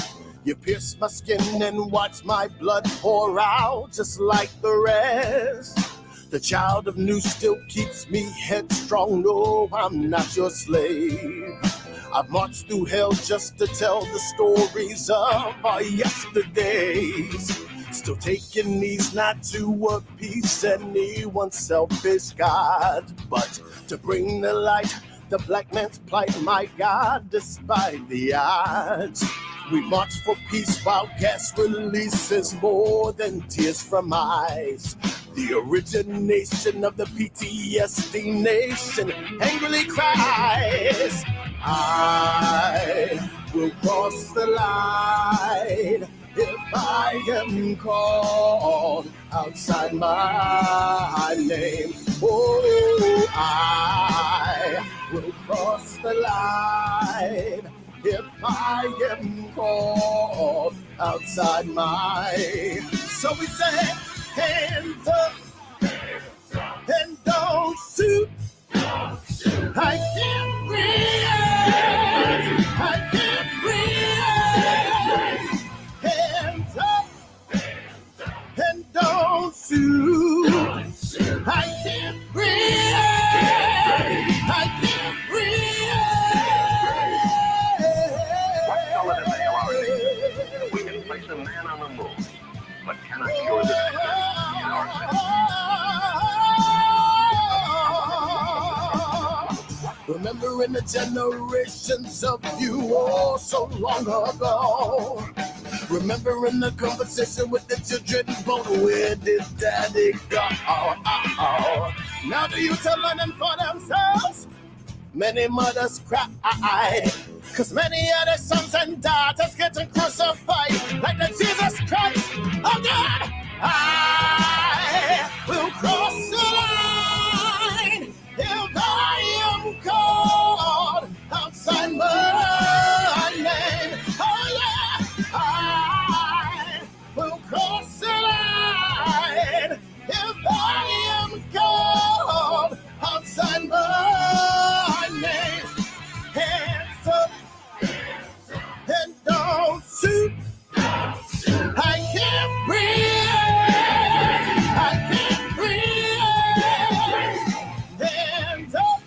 You pierce my skin and watch my blood pour out just like the rest. The child of new still keeps me headstrong. No, I'm not your slave. I've marched through hell just to tell the stories of our yesterdays. Still taking these not to appease anyone's selfish God, but to bring the light, the black man's plight, my God, despite the odds. We march for peace while gas releases more than tears from eyes. The origination of the PTSD nation angrily cries, I will cross the line if I am called outside my name. Oh, I will cross the line if I am called outside my. So we say, hands up and don't shoot. I can't breathe. I can't breathe. Hands up and don't shoot. I can't breathe. I can't breathe. We can place a man on the moon, but cannot cure the sickness in ourselves. Remembering the generations of you all so long ago. Remembering the conversation with the children, but where did daddy go? Now the youth are learning for themselves. Many mothers cried, cause many of their sons and daughters getting crucified like the Jesus Christ of God. I will cross the line if I am called outside my name. Oh yeah, I will cross the line if I am called outside my name. Hands up and don't shoot. I can't breathe. I can't breathe. Hands up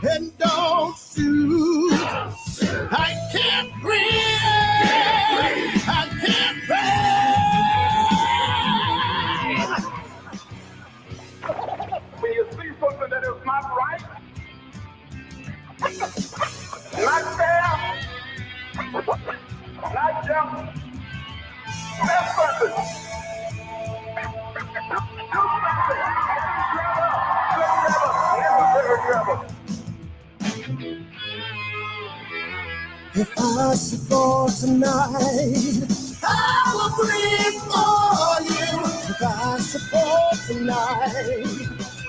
and don't shoot. I can't breathe. I can't breathe. When you see something that is not right, not fair, not just, that's something. Do something. If I should fall tonight, I will breathe for you. If I should fall tonight,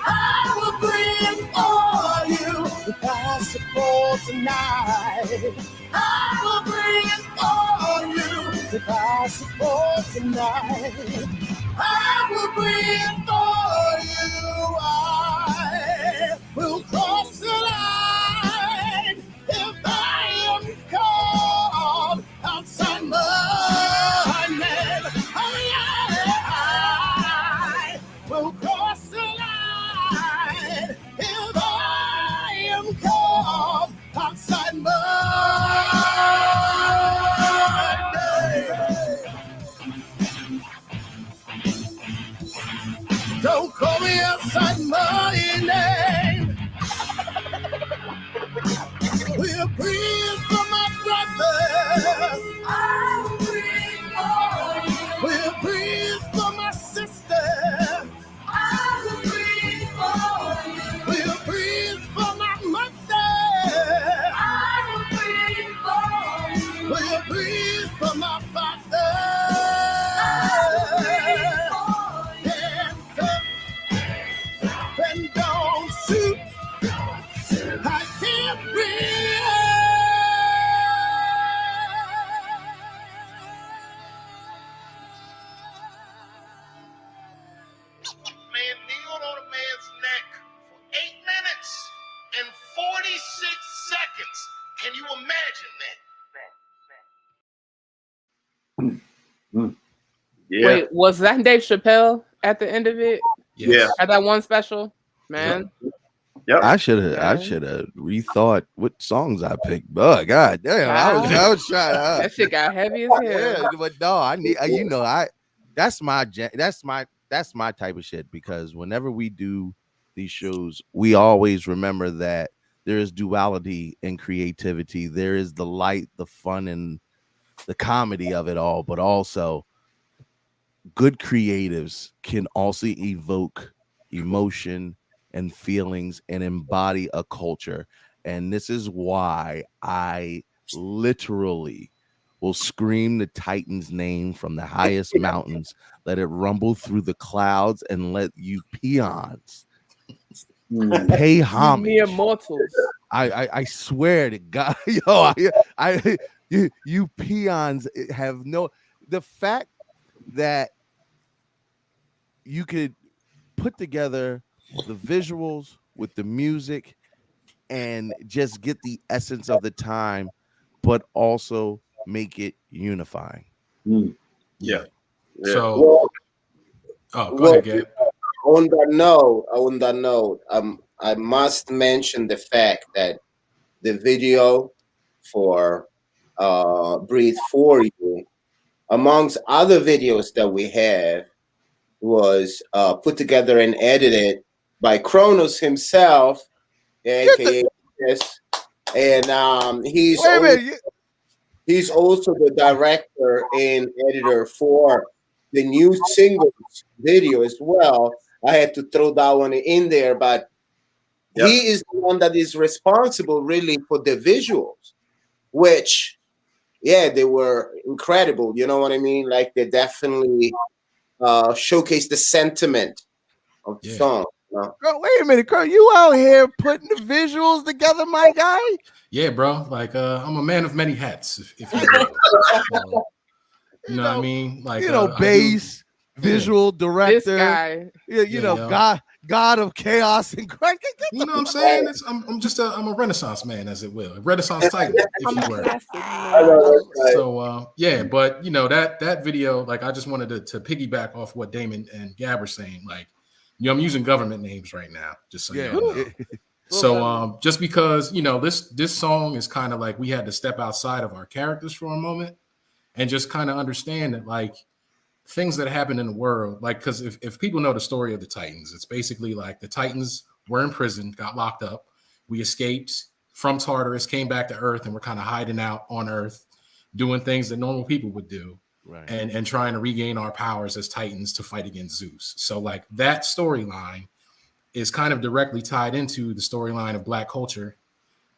I will breathe for you. If I should fall tonight, I will breathe for you. If I should fall tonight, I will breathe for you. I will cross the line if I am called outside my name. Oh yeah, I will cross the line if I am called outside my name. Don't call me outside my name. We'll breathe for my brother. I'll breathe for you. We'll breathe for my sister. I will breathe for you. We'll breathe for my mother. I will breathe for you. We'll breathe for my father. I will breathe for you. And don't shoot. I can't breathe. Man kneeled on a man's neck for 8 minutes and 46 seconds. Can you imagine that? Yeah. Wait, was that Dave Chappelle at the end of it? Yeah. At that one special? Man. Yep. I should have rethought what songs I picked. Oh God damn, I was trying to. That shit got heavy as hell. Yeah, but no, I need that's my type of shit, because whenever we do these shows, we always remember that there is duality and creativity. There is the light, the fun, and the comedy of it all, but also good creatives can also evoke emotion and feelings and embody a culture. And this is why I literally will scream the Titans name from the highest mountains, let it rumble through the clouds, and let you peons pay homage. Mere mortals. I swear to God, you peons have no, the fact that you could put together the visuals with the music and just get the essence of the time, but also make it unifying. Yeah. So, go ahead, Gabe. On that note, I must mention the fact that the video for Breathe For You, amongst other videos that we have, was put together and edited by Kronos himself, aka Chris. And he's also the director and editor for the new singles video as well. I had to throw that one in there, but he is the one that is responsible really for the visuals, which, yeah, they were incredible. You know what I mean? Like, they definitely showcase the sentiment of the song. You know? Girl, wait a minute, girl, you out here putting the visuals together, my guy? Yeah, bro. Like, I'm a man of many hats, if you will. So, you know what I mean? Like, bass, visual director, This guy. God of chaos and crack. You know what I'm saying? I'm a Renaissance man, as it will, a Renaissance Titan, if you were. So yeah, but that video, like, I just wanted to piggyback off what Damon and Gab were saying. Like, I'm using government names right now, just so you know. So just because this song is kind of like we had to step outside of our characters for a moment and just kind of understand that, like, things that happen in the world, like, because if people know the story of the Titans, it's basically like the Titans were in prison, got locked up. We escaped from Tartarus, came back to Earth, and we're kind of hiding out on Earth, doing things that normal people would do, and trying to regain our powers as Titans to fight against Zeus. So, like, that storyline is kind of directly tied into the storyline of Black culture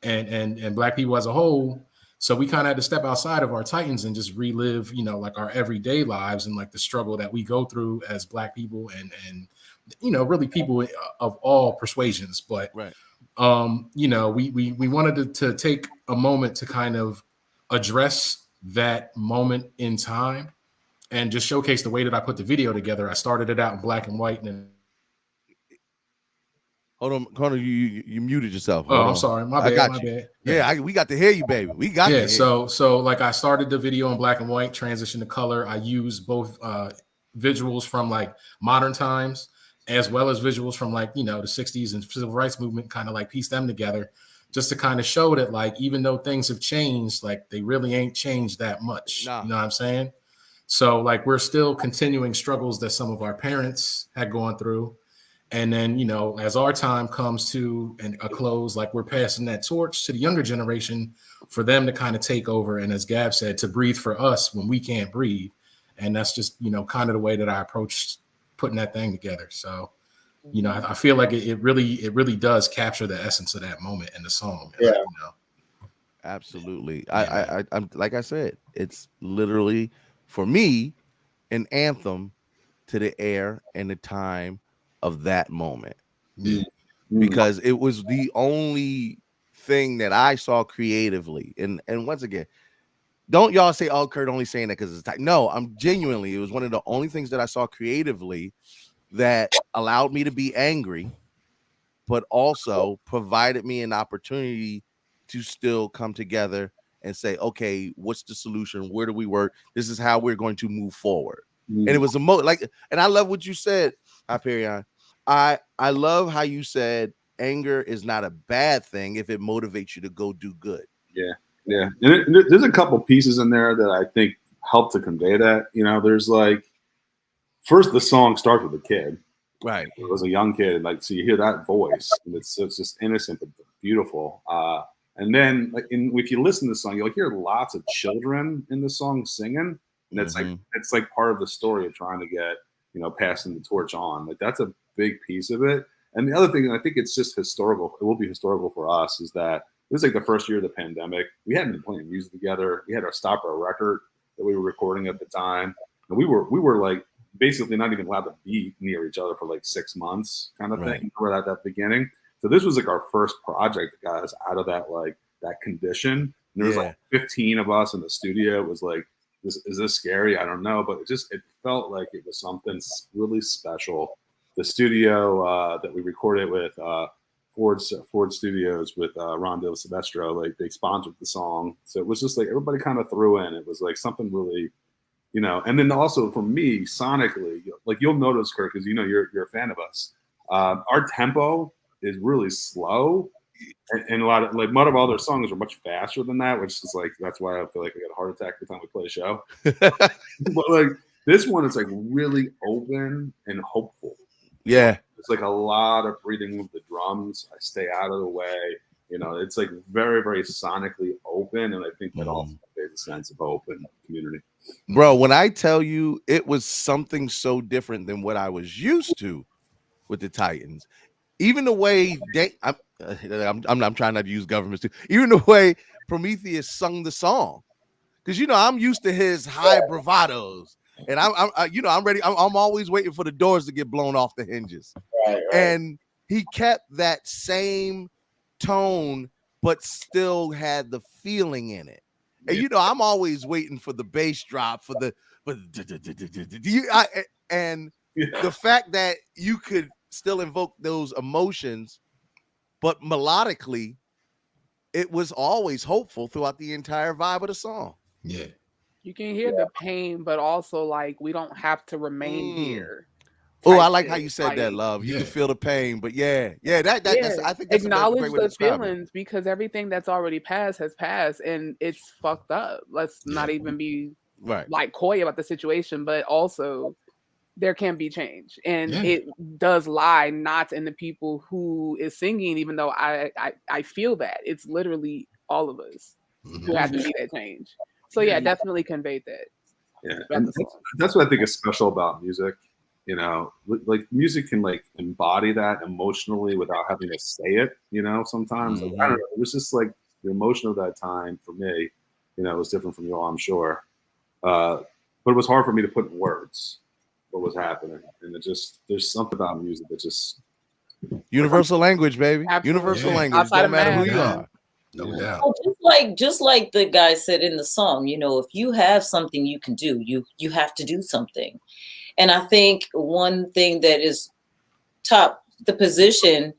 and Black people as a whole. So we kind of had to step outside of our Titans and just relive, like, our everyday lives and, like, the struggle that we go through as Black people and really people of all persuasions. But, we wanted to take a moment to kind of address that moment in time and just showcase the way that I put the video together. I started it out in black and white, and then Hold on, Connor, you muted yourself. Hold I'm sorry. My bad. My bad. Yeah, we got to hear you, baby. We got to hear you. So like, I started the video in black and white, transition to color. I used both visuals from, like, modern times as well as visuals from, like, the 60s and civil rights movement, kind of like piece them together just to kind of show that, like, even though things have changed, like, they really ain't changed that much. Nah. You know what I'm saying? So, like, we're still continuing struggles that some of our parents had gone through. And then, as our time comes to a close, like, we're passing that torch to the younger generation for them to kind of take over. And as Gab said, to breathe for us when we can't breathe. And that's just, kind of the way that I approached putting that thing together. So, I feel like it really does capture the essence of that moment in the song. Yeah. Absolutely. I'm like I said, it's literally, for me, an anthem to the air and the time of that moment, because it was the only thing that I saw creatively. And once again, don't y'all say, "Oh, Kurt only saying that because it's tight." No, I'm genuinely, it was one of the only things that I saw creatively that allowed me to be angry, but also provided me an opportunity to still come together and say, okay, what's the solution? Where do we work? This is how we're going to move forward. And it was and I love what you said, Hyperion. I love how you said anger is not a bad thing if it motivates you to go do good. Yeah. And there's a couple pieces in there that I think help to convey that. There's, like, first, the song starts with a kid. Right. It was a young kid. Like, so you hear that voice, and it's just innocent, but beautiful. And then like if you listen to the song, you'll hear lots of children in the song singing, and it's like part of the story of trying to get, you know, passing the torch on. Like that's a big piece of it. And the other thing, and I think it's just historical, it will be historical for us, is that this is like the first year of the pandemic. We hadn't been playing music together. We had our stop our record that we were recording at the time. And we were like basically not even allowed to be near each other for like 6 months kind of thing. We're at that beginning. So this was like our first project that got us out of that, like that condition. And there was like 15 of us in the studio. It was like, is this scary? I don't know. But it felt like it was something really special. The studio that we recorded with Ford Studios with Ron Del Silvestro, like they sponsored the song. So it was just like everybody kind of threw in. It was like something really, you know. And then also for me, sonically, like you'll notice, Kurt, because you know you're a fan of us. Our tempo is really slow, and a lot of like one of all their songs are much faster than that, which is like that's why I feel like I get a heart attack every time we play a show. But like this one is like really open and hopeful. Yeah. It's like a lot of breathing with the drums. I stay out of the way. You know, it's like very, very sonically open. And I think that also creates a sense of hope in the community. Bro, when I tell you it was something so different than what I was used to with the Titans, even the way I'm trying not to use governments too, even the way Prometheus sung the song. Because, you know, I'm used to his high bravados. And I'm ready. I'm always waiting for the doors to get blown off the hinges. Right. And he kept that same tone, but still had the feeling in it. And you know, I'm always waiting for the bass drop, for the fact that you could still invoke those emotions, but melodically, it was always hopeful throughout the entire vibe of the song. Yeah. You can hear the pain, but also like we don't have to remain here. Oh, I like how you said that, love. You can feel the pain, but that's, I think that's acknowledge a great way to the describe feelings because everything that's already passed has passed, and it's fucked up. Let's not even be like coy about the situation, but also there can be change, and it does lie not in the people who is singing, even though I feel that it's literally all of us who have to be that change. So yeah, definitely conveyed that. Yeah, and that's what I think is special about music. You know, like music can like embody that emotionally without having to say it. You know, sometimes like, I don't know. It was just like the emotion of that time for me. You know, it was different from you all, I'm sure. But it was hard for me to put in words what was happening, and there's something about music that just universal language, baby. Absolutely. Universal language. Outside Don't of matter math. who you are. No doubt. Well, just like the guy said in the song, you know, if you have something you can do, you have to do something. And I think one thing that is the position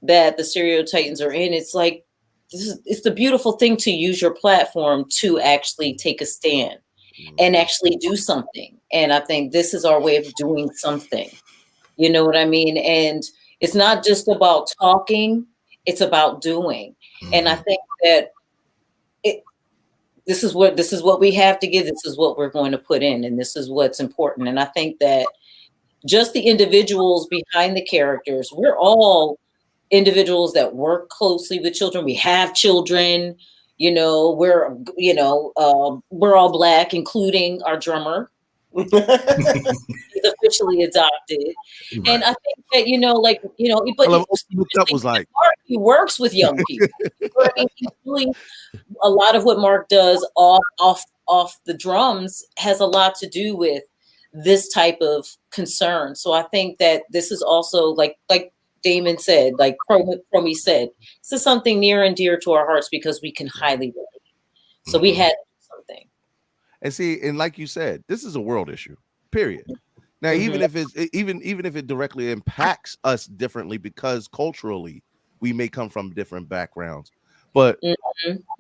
that the Stereotytans are in, it's like it's the beautiful thing to use your platform to actually take a stand and actually do something. And I think this is our way of doing something. You know what I mean? And it's not just about talking, it's about doing. And I think that this is what we have to give. This is what we're going to put in, and this is what's important. And I think that just the individuals behind the characters, we're all individuals that work closely with children. We have children, you know, we're all Black, including our drummer. He's officially adopted. Right. And I think that, you know, like, you know, but that was like he works with young people. You know what I mean? He's doing a lot of what Mark does off the drums has a lot to do with this type of concern. So I think that this is also like Damon said, like Promi said, this is something near and dear to our hearts because we can highly relate. So we had something. And see, and like you said, this is a world issue, period. Now, even if it directly impacts us differently because culturally we may come from different backgrounds, but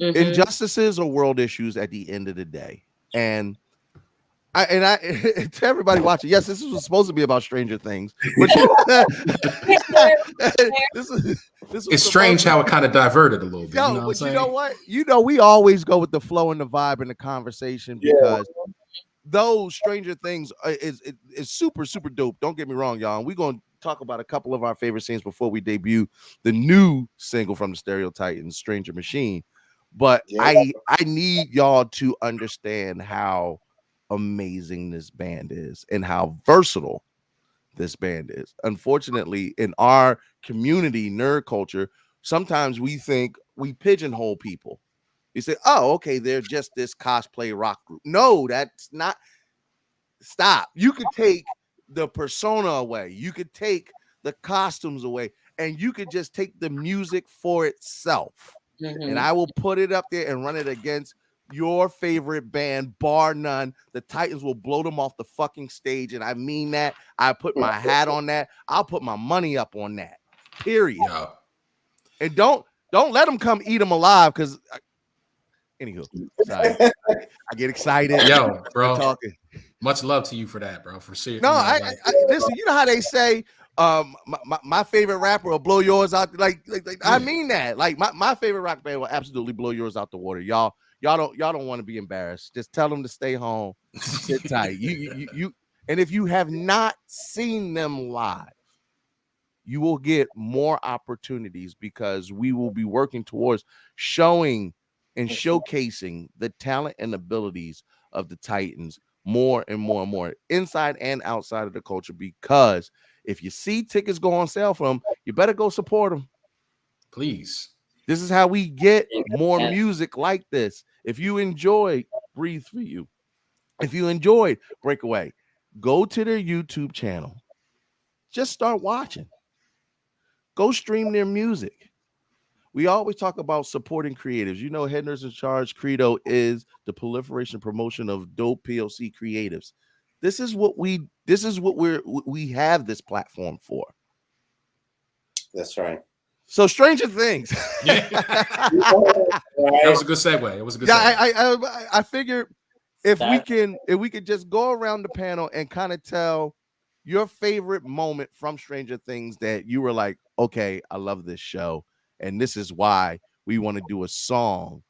injustices are world issues at the end of the day. And I to everybody watching, yes, this was supposed to be about Stranger Things, but it's strange how it kind of diverted a little bit. Yo, you know but you know what? You know, we always go with the flow and the vibe and the conversation because those Stranger Things is super, super dope. Don't get me wrong, y'all. We're going to talk about a couple of our favorite scenes before we debut the new single from the Stereotytans, Stranger Machine. But I need y'all to understand how amazing this band is and how versatile this band is. Unfortunately, in our community, nerd culture, sometimes we think we pigeonhole people. You say, oh, okay, they're just this cosplay rock group. No, that's not. Stop. You could take the persona away. You could take the costumes away, and you could just take the music for itself. And I will put it up there and run it against your favorite band, bar none. The Titans will blow them off the fucking stage, and I mean that. I put my hat on that. I'll put my money up on that. Period. Yeah. And don't let them come eat them alive, because anywho, sorry. I get excited. Yo, bro. Talking. Much love to you for that, bro. For serious. No, I listen. You know how they say, my favorite rapper will blow yours out. Like I mean that. Like my favorite rock band will absolutely blow yours out the water. Y'all don't want to be embarrassed. Just tell them to stay home, sit tight. You. And if you have not seen them live, you will get more opportunities, because we will be working towards showing and showcasing the talent and abilities of the Titans more and more and more, inside and outside of the culture. Because if you see tickets go on sale for them, you better go support them. Please. This is how we get more music like this. If you enjoy Breathe For You, if you enjoyed Breakaway, go to their YouTube channel. Just start watching. Go stream their music. We always talk about supporting creatives. You know, Head Nerds in Charge credo is the proliferation promotion of dope PLC creatives. This is what we have this platform for. That's right. So Stranger Things. That was a good segue. It was a good segue. I figured if we could just go around the panel and kind of tell your favorite moment from Stranger Things that you were like, okay, I love this show, and this is why we want to do a song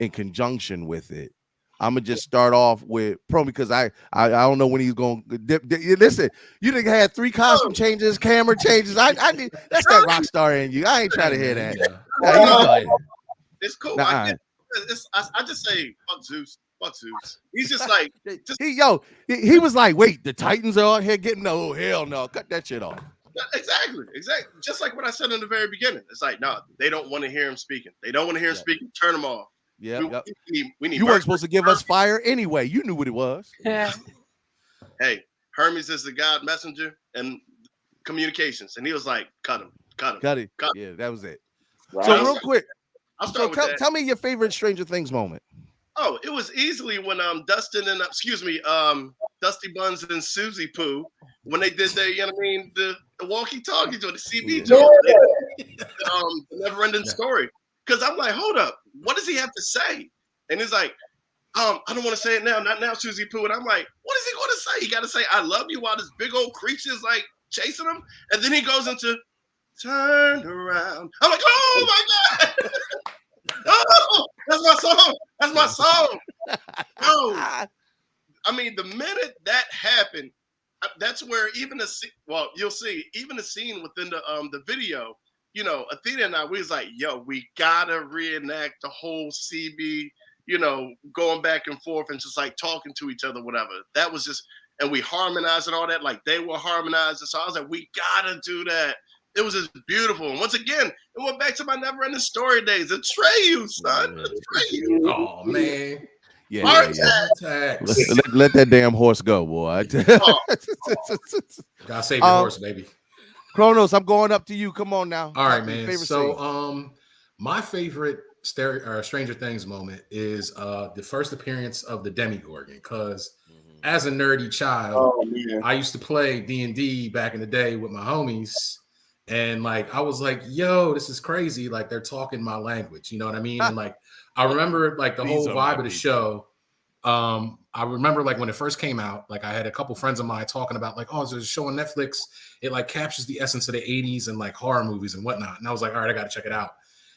in conjunction with it. I'm gonna just start off with Pro, because I don't know when he's going to dip. Listen, you done had 3 costume changes, camera changes. I need that's that rock star in you. I ain't trying to hear that. It's cool. Nah. I just say fuck Zeus. Fuck Zeus. He's just like he was like, wait, the Titans are out here getting no, hell no, cut that shit off. Exactly. Just like what I said in the very beginning. It's like, no, they don't want to hear him speaking. They don't want to hear him speaking. Turn them off. Yeah, we need you weren't supposed to give us fire anyway. You knew what it was. Yeah. Hey, Hermes is the God messenger and communications, and he was like, cut him. Yeah, that was it. Right. So real quick, I'll start with that. Tell me your favorite Stranger Things moment. Oh, it was easily when Dusty Buns and Susie Poo, when they did the, you know what I mean, the walkie-talkies or the CB joint, the never-ending story. Because I'm like, hold up, what does he have to say? And he's like, I don't want to say it now, not now, Susie Poo. And I'm like, what is he going to say? He got to say, I love you, while this big old creature's like chasing him. And then he goes into turn around. I'm like, oh my God. Oh, that's my song. That's my song. Oh, I mean, the minute that happened, that's where even you'll see, even the scene within the video, you know, Athena and I, we was like, yo, we gotta reenact the whole CB, you know, going back and forth and just like talking to each other, whatever. That was just, and we harmonized and all that, like they were harmonizing. So I was like, we gotta do that. It was just beautiful. And once again, it went back to my never-ending story days. Atreyu, son. Atreyu. Oh, man. Yeah. Let that damn horse go, boy. Gotta save your horse, baby. Kronos, I'm going up to you. Come on now. All right, man. So, my favorite Stranger Things moment is the first appearance of the Demogorgon, because as a nerdy child, I used to play D&D back in the day with my homies. And like, I was like, yo, this is crazy. Like, they're talking my language. You know what I mean? And like, I remember like the whole vibe of the show. I remember like when it first came out, like I had a couple friends of mine talking about like, oh, there's a show on Netflix. It like captures the essence of the 80s and like horror movies and whatnot. And I was like, all right, I got to check it out.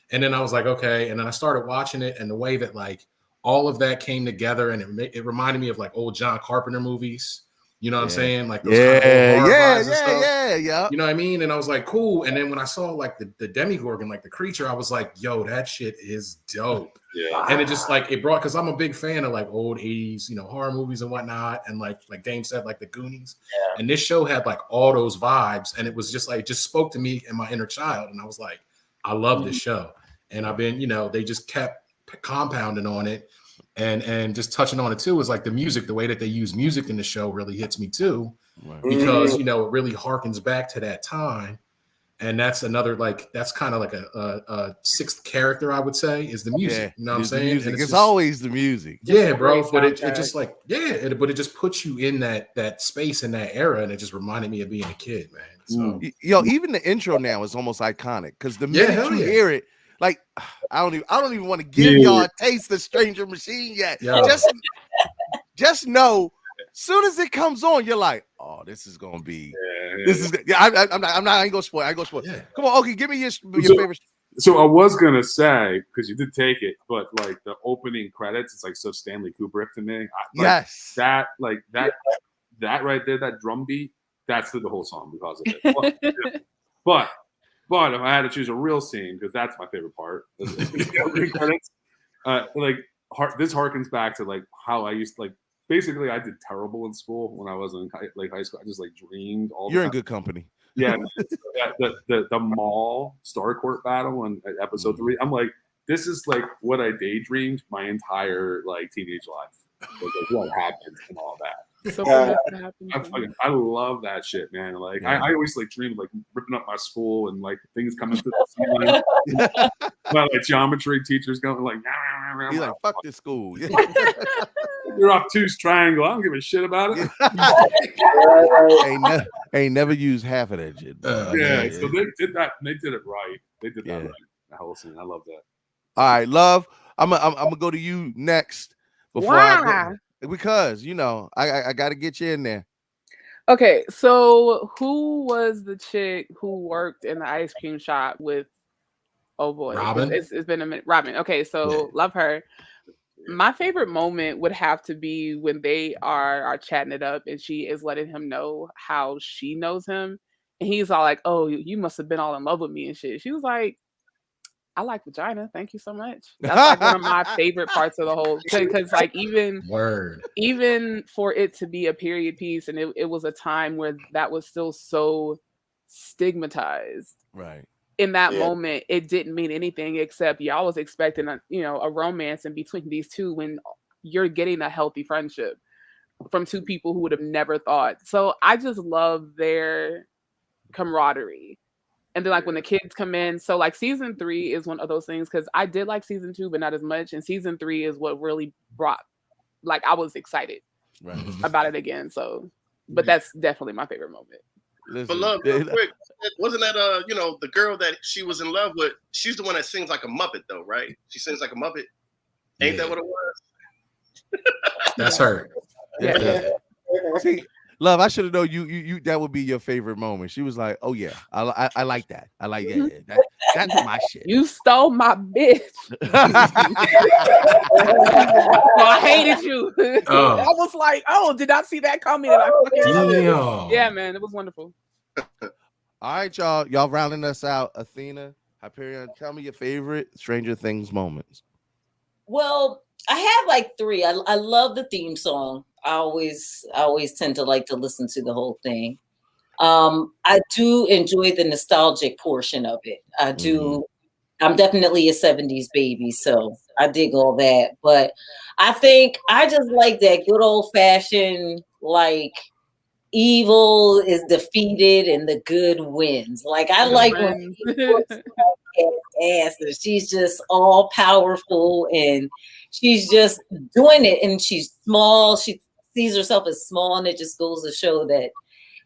And then I was like, okay. And then I started watching it, and the way that like all of that came together, and it reminded me of like old John Carpenter movies. You know what I'm saying? Like those kind of horror vibes and stuff. Yeah. You know what I mean? And I was like, cool. And then when I saw like the Demogorgon, like the creature, I was like, yo, that shit is dope. Yeah. And it just like it brought, because I'm a big fan of like old 80s, horror movies and whatnot. And like Dame said, like the Goonies. Yeah. And this show had like all those vibes. And it was just like, it just spoke to me and my inner child. And I was like, I love this show. And I've been, they just kept compounding on it. And just touching on it too is like the music, the way that they use music in the show really hits me too, because it really harkens back to that time, and that's another that's kind of like a sixth character, I would say, is the music. You know what I'm saying? And it's always the music. Yeah, bro. But it just like but it just puts you in that space in that era, and it just reminded me of being a kid, man. So even the intro now is almost iconic because the minute you hear it. Like I don't even want to give y'all a taste of Stranger Machine yet. Yeah. Just know, soon as it comes on, you're like, oh, this is gonna be. I ain't gonna spoil. Yeah. Come on, okay, give me your favorite. So I was gonna say, because you did take it, but like the opening credits, it's like so Stanley Kubrick to me. Yes. That right there, that drum beat, that's the whole song because of it. But if I had to choose a real scene, because that's my favorite part, this harkens back to like how I used to like. Basically, I did terrible in school when I was in high school. I just like dreamed all. You're the in time. good company. Yeah, the mall Star Court battle in episode 3. I'm like, this is like what I daydreamed my entire like teenage life. Like what happened and all that. So I love that shit, man. Like I always like dreamed like ripping up my school and like things coming through the ceiling. My like geometry teachers going like, you're like, fuck this school. You're obtuse triangle. I don't give a shit about it. ain't never used half of that shit. So they did that. They did it right. They did that right. That whole scene. I love that. All right, love. I'm gonna go to you next before I go. Because I got to get you in there. Okay, so who was the chick who worked in the ice cream shop with? Oh boy, Robin. It's been a minute. Robin. Okay, so love her. My favorite moment would have to be when they are chatting it up, and she is letting him know how she knows him, and he's all like, "Oh, you must have been all in love with me and shit." She was like, I like vagina. Thank you so much. That's like one of my favorite parts of the whole, because like even for it to be a period piece, and it was a time where that was still so stigmatized. Right. In that moment, it didn't mean anything except y'all was expecting a romance in between these two when you're getting a healthy friendship from two people who would have never thought. So I just love their camaraderie. And then like when the kids come in, so like season 3 is one of those things, because I did like season 2, but not as much. And season 3 is what really brought, like I was excited about it again. So, but that's definitely my favorite moment. But love, real quick, wasn't that the girl that she was in love with? She's the one that sings like a Muppet, though, right? She sings like a Muppet. Ain't that what it was? That's her. Yeah. See, love, I should have known you that would be your favorite moment. She was like, "Oh yeah, I like that. I like that's my shit." You stole my bitch. I hated you. I was like, "Oh, did not see that coming." And I fucking love it. Yeah, man, it was wonderful. All right, y'all rounding us out. Athena, Hyperion, tell me your favorite Stranger Things moments. Well, I have like 3. I love the theme song. I always tend to like to listen to the whole thing. I do enjoy the nostalgic portion of it. I do. I'm definitely a 70s baby, so I dig all that. But I think I just like that good old fashioned, like evil is defeated and the good wins. Like I like when people ass and she's just all powerful and she's just doing it, and she's small. She sees herself as small, and it just goes to show that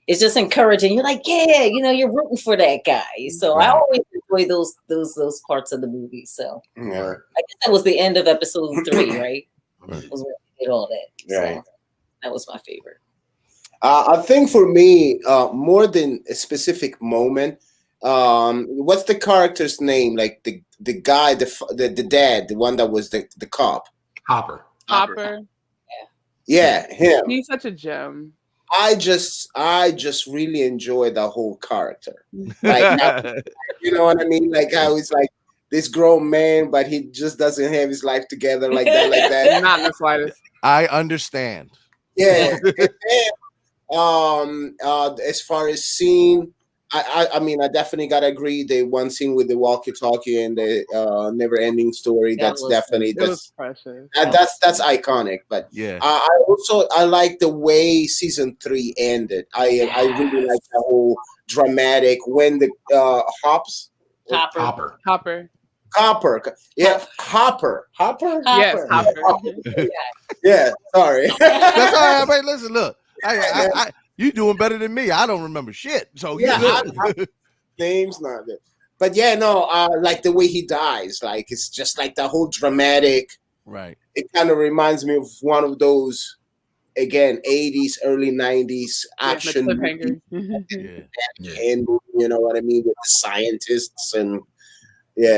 it's just encouraging. You're like, yeah, you're rooting for that guy. So I always enjoy those parts of the movie. So I guess that was the end of episode 3, right? Was where we did all that. Right. So that was my favorite. I think for me, more than a specific moment, what's the character's name? Like the guy, the dad, the one that was the cop. Hopper. Hopper. Yeah, him. He's such a gem. I just really enjoy the whole character. Like, you know what I mean? Like how he's like this grown man, but he just doesn't have his life together like that. Not in the slightest. I understand. Yeah. And then, as far as scene, I mean, I definitely gotta agree. The one scene with the walkie-talkie and the never-ending story. That's precious. That's iconic. But yeah, I like the way season 3 ended. I really like the whole dramatic when the Hopper. Yeah, Hopper. Yes, Hopper. Yeah, sorry. That's all right. But listen, look, I you doing better than me. I don't remember shit. So yeah, name's not good. But yeah, no, like the way he dies, like it's just like the whole dramatic. Right. It kind of reminds me of one of those, again, 80s, early 90s action movies. And you know what I mean, with the scientists and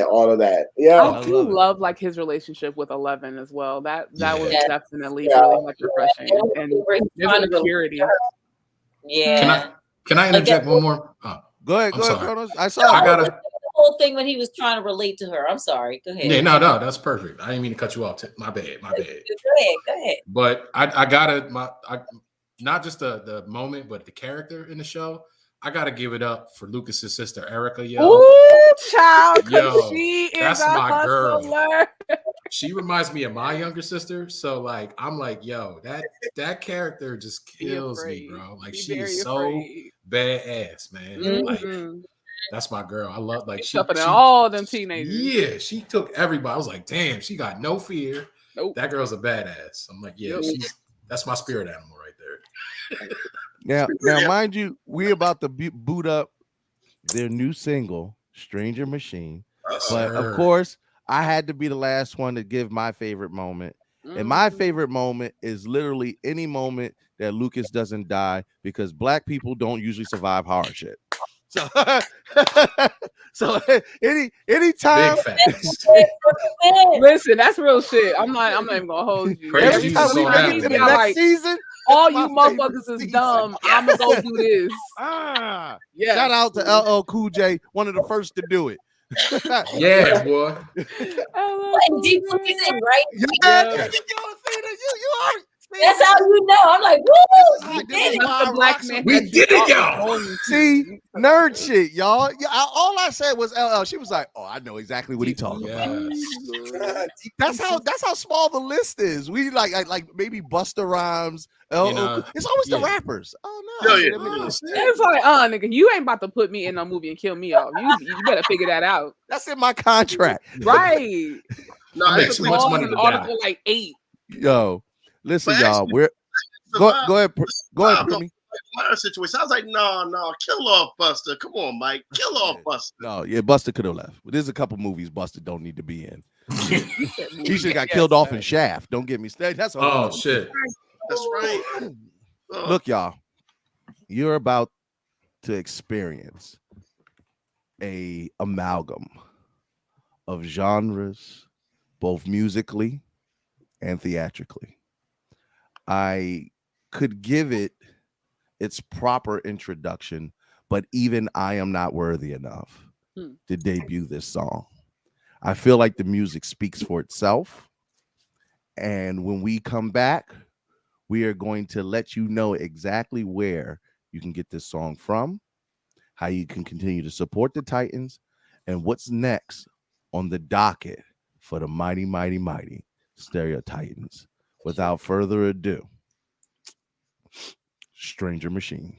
all of that. Yeah, I do love like his relationship with 11 as well. That was definitely really much refreshing, and there's a maturity. Yeah. Can I interject one more? Go ahead, sorry. Kronos. I the whole thing when he was trying to relate to her. I'm sorry. Go ahead. Yeah, no, that's perfect. I didn't mean to cut you off. My bad. Go ahead. But I gotta not just the moment, but the character in the show. I gotta give it up for Lucas's sister Erica. Ooh, child, she that's my girl. hustler. She reminds me of my younger sister. So like, I'm like, yo, that character just kills me, bro. Like she's so badass, man. Mm-hmm. Like that's my girl. I love like she all them teenagers. Yeah, she took everybody. I was like, damn, she got no fear. Nope. That girl's a badass. I'm like, yeah, that's my spirit animal right there. Now, mind you, we about to boot up their new single, Stranger Machine. But of course, I had to be the last one to give my favorite moment. And my favorite moment is literally any moment that Lucas doesn't die, because black people don't usually survive horror shit. So anytime. Listen, that's real shit. I'm not even gonna hold you. Every time we make it to the next season, all you motherfuckers is dumb. I'm gonna go do this. Shout out to LL Cool J, one of the first to do it. Yeah, boy. Deep right? Yeah. That's how you know. I'm like, woo! We did it. We did it, y'all. See, nerd shit, y'all. Yeah, all I said was LL. She was like, "Oh, I know exactly what he talking about." That's how small the list is. We like maybe Busta Rhymes. It's always the rappers. Oh no! It's like, nigga, you ain't about to put me in a movie and kill me off. You better figure that out. That's in my contract, right? No, it's too much money to Article die. like 8. Yo. Listen, y'all. Go ahead. Primi. My situation. I was like, no, kill off Buster. Come on, Mike, kill off Buster. No, yeah, Buster could have left. But there's a couple movies Buster don't need to be in. He should have got killed off in Shaft. Don't get me started. That's all. Oh shit. That's right. Look, y'all. You're about to experience a amalgam of genres, both musically and theatrically. I could give it its proper introduction, but even I am not worthy enough to debut this song. I feel like the music speaks for itself. And when we come back, we are going to let you know exactly where you can get this song from, how you can continue to support the Titans, and what's next on the docket for the mighty, mighty, mighty Stereotytans. Without further ado, Stranger Machine.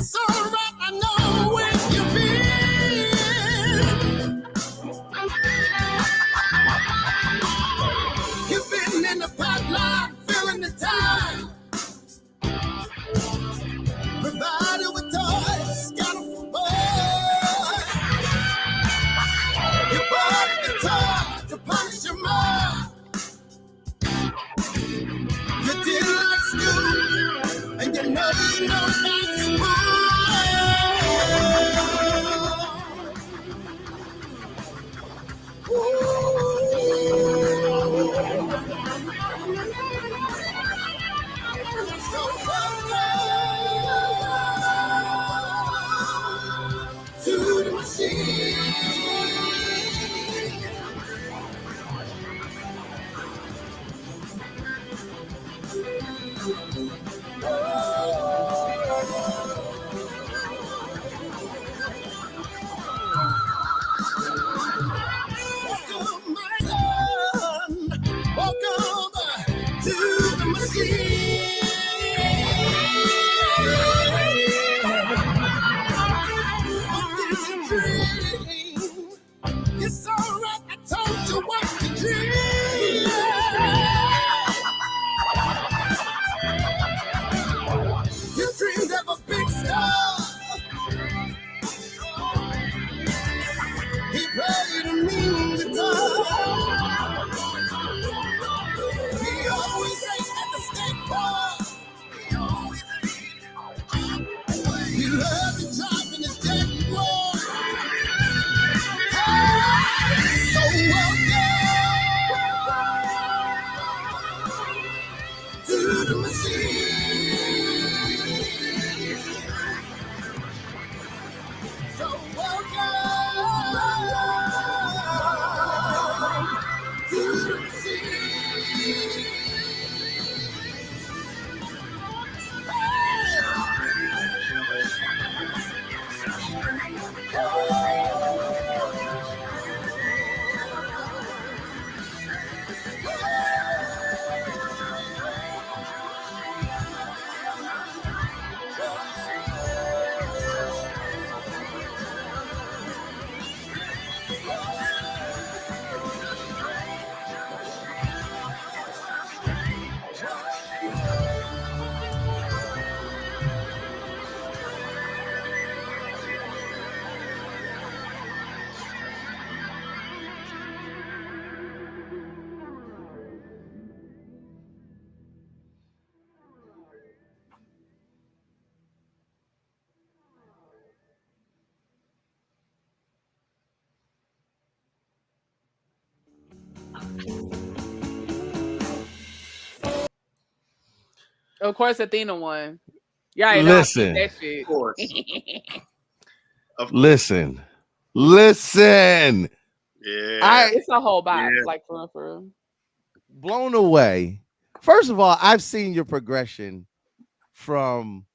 It's alright, I know where you've been. You've been in the pipeline, filling the time. Provided with toys, got 'em for boys. You bought a guitar to punish your mom. You didn't like school, and you know that's to the machine. Welcome, my son. Welcome to the machine. This is a dream. It's alright, I told you what to dream. You dreamed of a big star. He played a mean guitar. He always ate at the skate park. He loved to drive in his Jaguar. So welcome to the machine. So welcome to the machine. Of course, Athena won. Yeah, I know. Listen. That shit. Of course. Listen. Yeah. It's a whole vibe, Yeah. like for real. Blown away. First of all, I've seen your progression from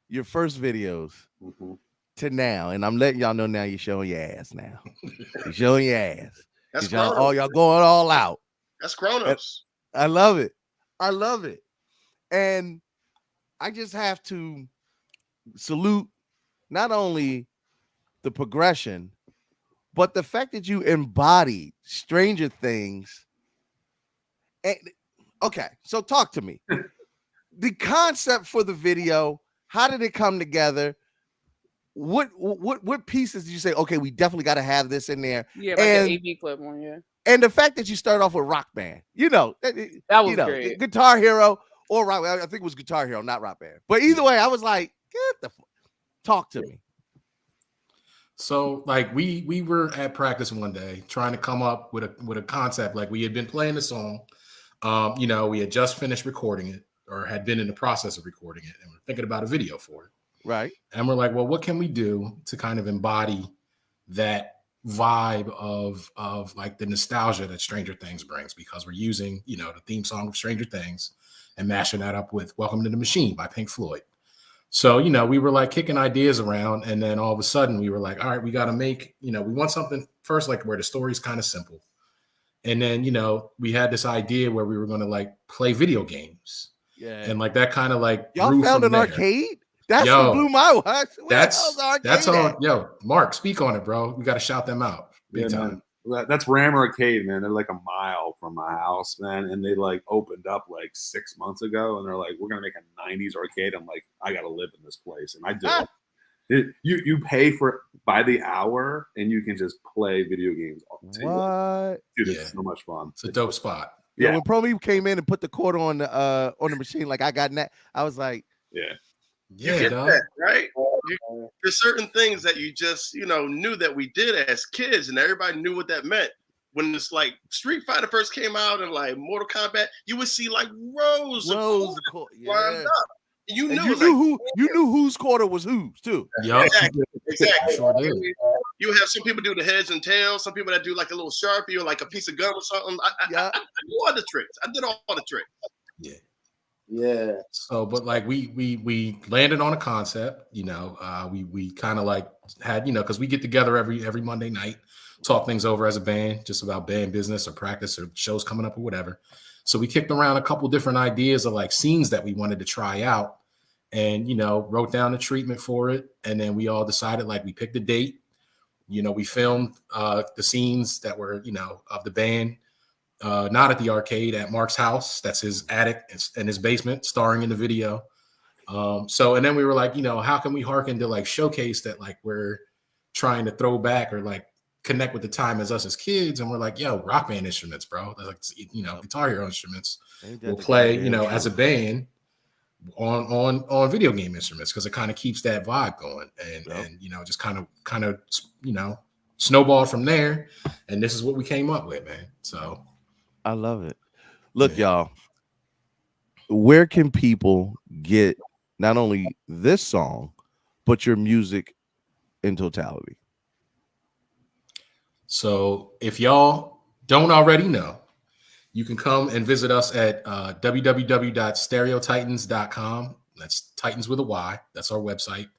your first videos to now, and I'm letting y'all know now you're showing your ass now. You're showing your ass. That's y'all grown-ups. going all out. That's grown-ups. I love it. And I just have to salute not only the progression, but the fact that you embodied Stranger Things. And okay, so talk to me. The concept for the video, how did it come together? What pieces did you say, okay, we definitely got to have this in there? Yeah, like the AV clip one, yeah. And the fact that you started off with Rock Band, that was great. Guitar Hero or Rock. I think it was Guitar Hero, not Rock Band. But either way, I was like, get the talk to me. So like we were at practice one day trying to come up with a concept. Like we had been playing the song, we had just finished recording it or had been in the process of recording it, and we're thinking about a video for it. Right. And we're like, well, what can we do to kind of embody that vibe of like the nostalgia that Stranger Things brings? Because we're using, the theme song of Stranger Things and mashing that up with Welcome to the Machine by Pink Floyd. So, we were like kicking ideas around, and then all of a sudden we were like, all right, we got to make, we want something first, like where the story's kind of simple. And then, we had this idea where we were going to like play video games. Yeah. And like that kind of like y'all found an arcade? That's what blew my watch. That's on. Yo, Mark, speak on it, bro. We got to shout them out. Big time. Man. That's Ram Arcade, man. They're like a mile from my house, man. And they like opened up like 6 months ago, and they're like, we're gonna make a '90s arcade. I'm like, I gotta live in this place, and I do. You pay for by the hour, and you can just play video games. What? Dude, it's so much fun. It's a dope spot. Yeah, when Pro Me came in and put the quarter on the machine, like I got that, I was like, You get that, right? There's certain things that you just, knew that we did as kids, and everybody knew what that meant. When it's like Street Fighter first came out and like Mortal Kombat, you would see like rows of lined up. And you knew whose quarter was whose too. Yeah, exactly. Sure did. You have some people do the heads and tails, some people that do like a little Sharpie or like a piece of gum or something. I do all the tricks. I did all the tricks. Yeah. So, but like we landed on a concept, we kind of like had, because we get together every Monday night, talk things over as a band, just about band business or practice or shows coming up or whatever. So we kicked around a couple different ideas of like scenes that we wanted to try out, and wrote down the treatment for it, and then we all decided, like, we picked a date. We filmed the scenes that were of the band. Not at the arcade, at Mark's house. That's his attic and his basement, starring in the video. And then we were like, how can we hearken to like showcase that, like, we're trying to throw back or like connect with the time as us as kids. And we're like, yo, rock band instruments, bro. Like, Guitar Hero instruments. We'll play, as a band on video game instruments, because it kind of keeps that vibe going. And just kind of snowballed from there. And this is what we came up with, man. So I love it. Look, y'all, where can people get not only this song, but your music in totality? So if y'all don't already know, you can come and visit us at www.stereotytans.com. That's Titans with a Y. That's our website.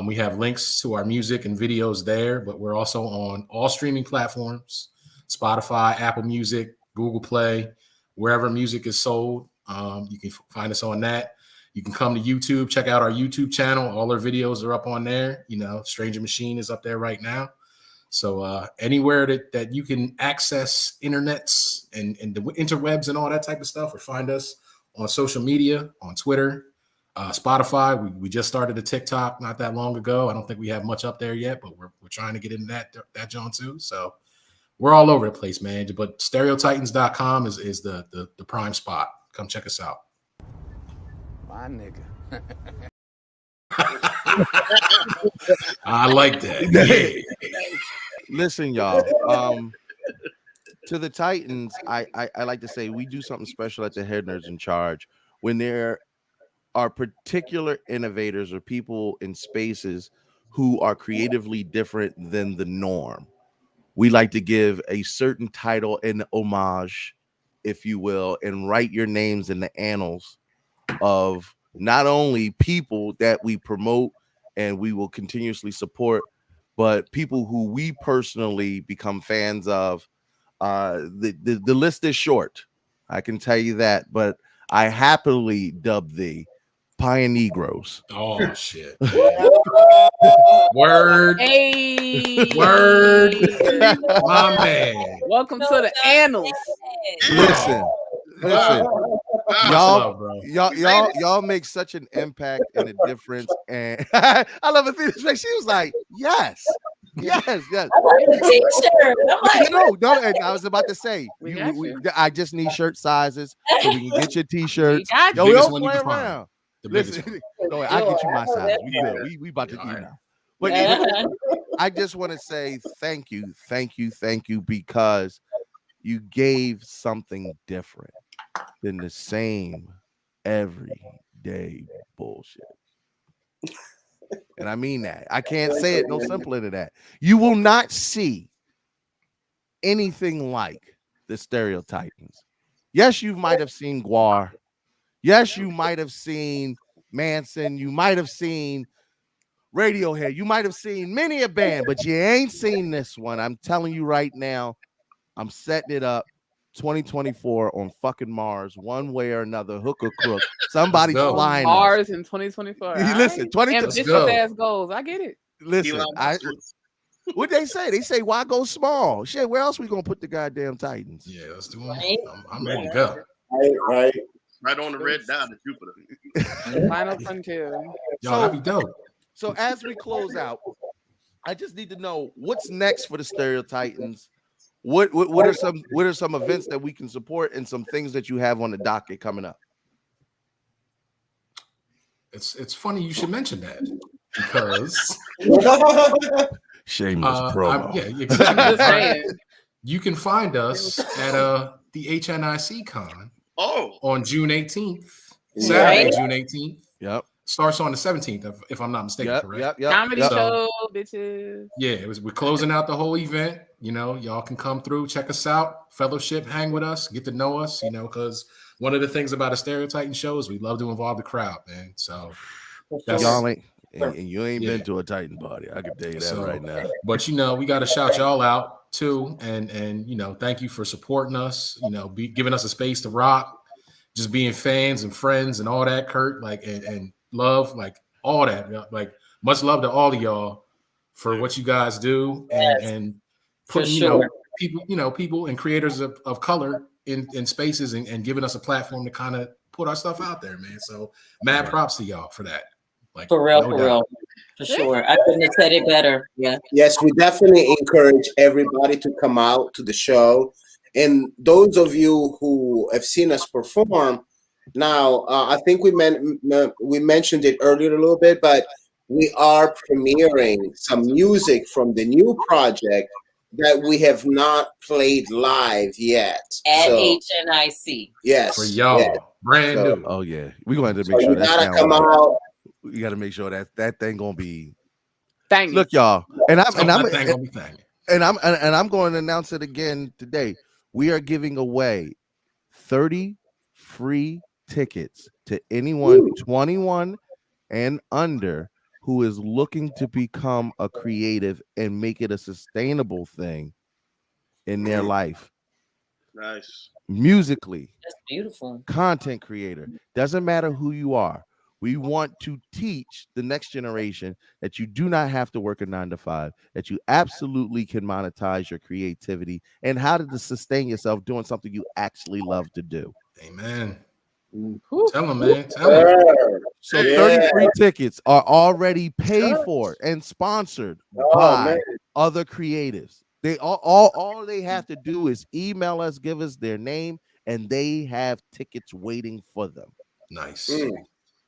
We have links to our music and videos there, but we're also on all streaming platforms, Spotify, Apple Music, Google Play, wherever music is sold. You can find us on that. You can come to YouTube, check out our YouTube channel. All our videos are up on there. Stranger Machine is up there right now. So anywhere that you can access internets and the interwebs and all that type of stuff, or find us on social media, on Twitter, Spotify. We just started a TikTok not that long ago. I don't think we have much up there yet, but we're trying to get in that John too. So we're all over the place, man. But Stereotytans.com is the prime spot. Come check us out. My nigga. I like that. Listen, y'all. To the Titans, I like to say we do something special at the Head Nerds in Charge when there are particular innovators or people in spaces who are creatively different than the norm. We like to give a certain title and homage, if you will, and write your names in the annals of not only people that we promote and we will continuously support, but people who we personally become fans of. The list is short, I can tell you that, but I happily dub thee Pioneegros. Oh shit. Word. Hey. Word. My man. Welcome to the annals. Listen. Y'all make such an impact and a difference. And I love Athena's face. She was like, yes. Yes. I like the t-shirt. No, and I was about to say, I just need shirt sizes so we can get your t-shirts. Yo, we don't play around. Listen, I get you my size. We about to do now. But I just want to say thank you, because you gave something different than the same everyday bullshit. And I mean that. I can't say it no simpler than that. You will not see anything like the Stereotytans. Yes, you might have seen Guar. Yes, you might have seen Manson. You might have seen Radiohead. You might have seen many a band, but you ain't seen this one. I'm telling you right now, I'm setting it up. 2024 on fucking Mars, one way or another, hook or crook. Somebody's On flying Mars in 2024. Listen, 20 ambitious ass goals. I get it. Listen, what they say? They say, why go small? Shit, where else we gonna put the goddamn Titans? Yeah, let's do it. I'm ready to go. Right on the red dot of Jupiter. Final frontier. Yo, that'd be dope. So as we close out, I just need to know what's next for the Stereotytans. What are some events that we can support and some things that you have on the docket coming up? It's funny you should mention that because shameless promo. Yeah, exactly. You can find us at the HNIC Con. On June 18th, Saturday, June 18th. Yep. Starts on the 17th, if I'm not mistaken, correct? Yep. Comedy show, bitches. Yeah, we're closing out the whole event. You know, y'all can come through, check us out, fellowship, hang with us, get to know us, you know, because one of the things about a Stereotytan show is we love to involve the crowd, man. So y'all ain't and you ain't been to a Titan party. I can tell you that right now. But you know, we got to shout y'all out too, and you know, thank you for supporting us. You know, giving us a space to rock, just being fans and friends and all that. Kurt, like, and love, like all that. Like, much love to all of y'all for what you guys do, and putting people and creators of color in spaces and giving us a platform to kind of put our stuff out there, man. So mad props to y'all for that. Like, for real, for sure. I couldn't have said it better. Yeah. Yes, we definitely encourage everybody to come out to the show. And those of you who have seen us perform, now I think we mentioned it earlier a little bit, but we are premiering some music from the new project that we have not played live yet. At HNIC. Yes. For y'all. Brand new. Oh yeah. We're going to have to make sure that's gotta come out. You got to make sure that thing gonna be. Thank you. Look, y'all, and I'm going to announce it again today. We are giving away 30 free tickets to anyone 21 and under who is looking to become a creative and make it a sustainable thing in their life. Nice. Musically. That's beautiful. Content creator. Doesn't matter who you are. We want to teach the next generation that you do not have to work a 9-to-5, that you absolutely can monetize your creativity and how to sustain yourself doing something you actually love to do. Amen. Tell them, man. Tell them. So 30 free tickets are already paid for and sponsored by other creatives. They all they have to do is email us, give us their name, and they have tickets waiting for them. Nice.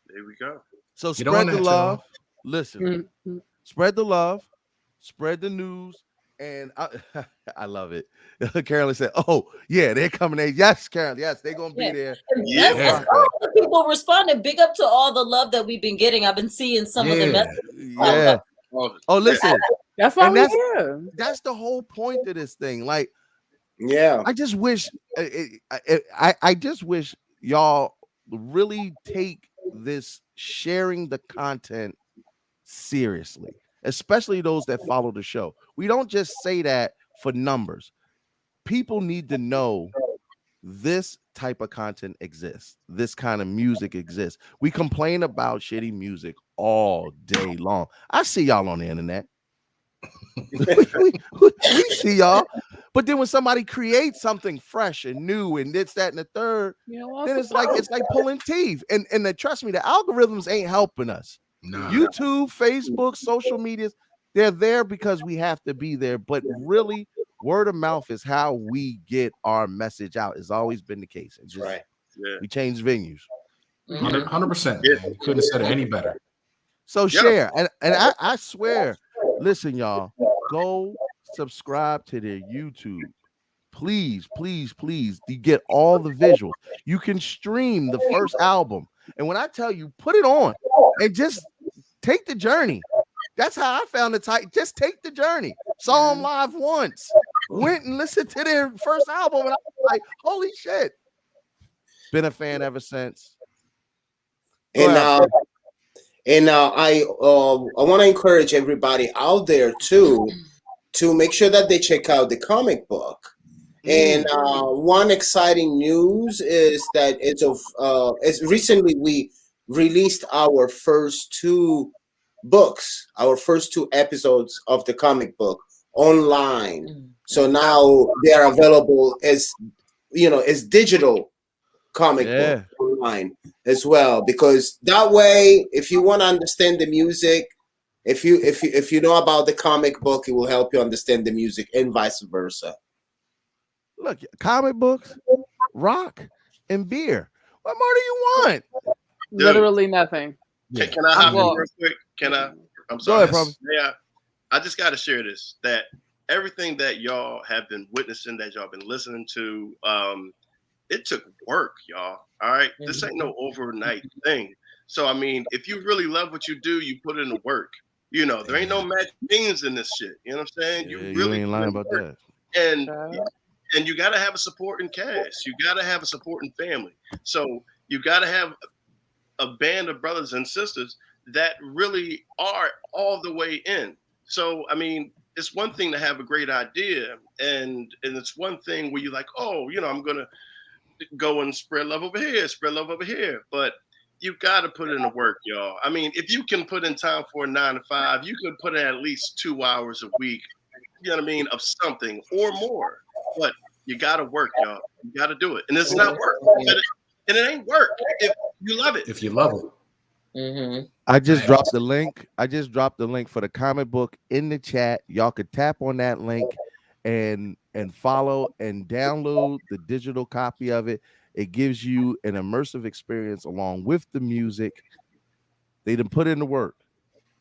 There we go. So spread the love. Listen, spread the love, spread the news, and I love it. Carolyn said, "Oh yeah, they're coming there." Yes, Carolyn. Yes, they're gonna be there. That's all the people responding. Big up to all the love that we've been getting. I've been seeing some of the messages. Yeah. Oh, listen. That's why we're here. That's the whole point of this thing. Like, yeah, I just wish I just wish y'all really take this sharing the content seriously, especially those that follow the show. We don't just say that for numbers. People need to know this type of content exists. This kind of music exists. We complain about shitty music all day long. I see y'all on the internet. we see y'all, but then when somebody creates something fresh and new and this, that, and the third, then it's like pulling teeth. And trust me, the algorithms ain't helping us. No. YouTube, Facebook, social medias, they're there because we have to be there. But really, word of mouth is how we get our message out. It's always been the case. It's just, we change venues. 100%. You couldn't have said it any better. So share, and I swear, listen, y'all, go subscribe to their YouTube. Please, please, please. You get all the visuals. You can stream the first album. And when I tell you, put it on and just take the journey. That's how I found the Titan. Just take the journey. Saw them live once. Went and listened to their first album. And I was like, holy shit. Been a fan ever since. And I want to encourage everybody out there too to make sure that they check out the comic book. And one exciting news is that it's recently we released our first 2 books, our first 2 episodes of the comic book online. So now they are available as digital comic book online as well, because that way, if you want to understand the music, if you know about the comic book, it will help you understand the music, and vice versa. Look, comic books, rock, and beer. What more do you want? Literally nothing. Can I hop in real quick? I'm sorry. Go ahead, Problem. Yeah, I just got to share this. That everything that y'all have been witnessing, that y'all been listening to, it took work, y'all. All right, this ain't no overnight thing. So I mean, if you really love what you do, you put in the work. There ain't no magic beans in this shit. You know what I'm saying? You really ain't lying about that. And you got to have a supporting cast. You got to have a supporting family. So you got to have a band of brothers and sisters that really are all the way in. So, I mean, it's one thing to have a great idea, and it's one thing where you're like, oh, I'm going to go and spread love over here. But you got to put in the work, y'all. I mean, if you can put in time for a 9 to 5, you could put in at least 2 hours a week, you know what I mean, of something or more. But you got to work, y'all. You got to do it. And it's not work. And it ain't work if you love it. If you love it. Mm-hmm. I just dropped the link. For the comic book in the chat. Y'all could tap on that link and follow and download the digital copy of it. It gives you an immersive experience along with the music. They done put in the work.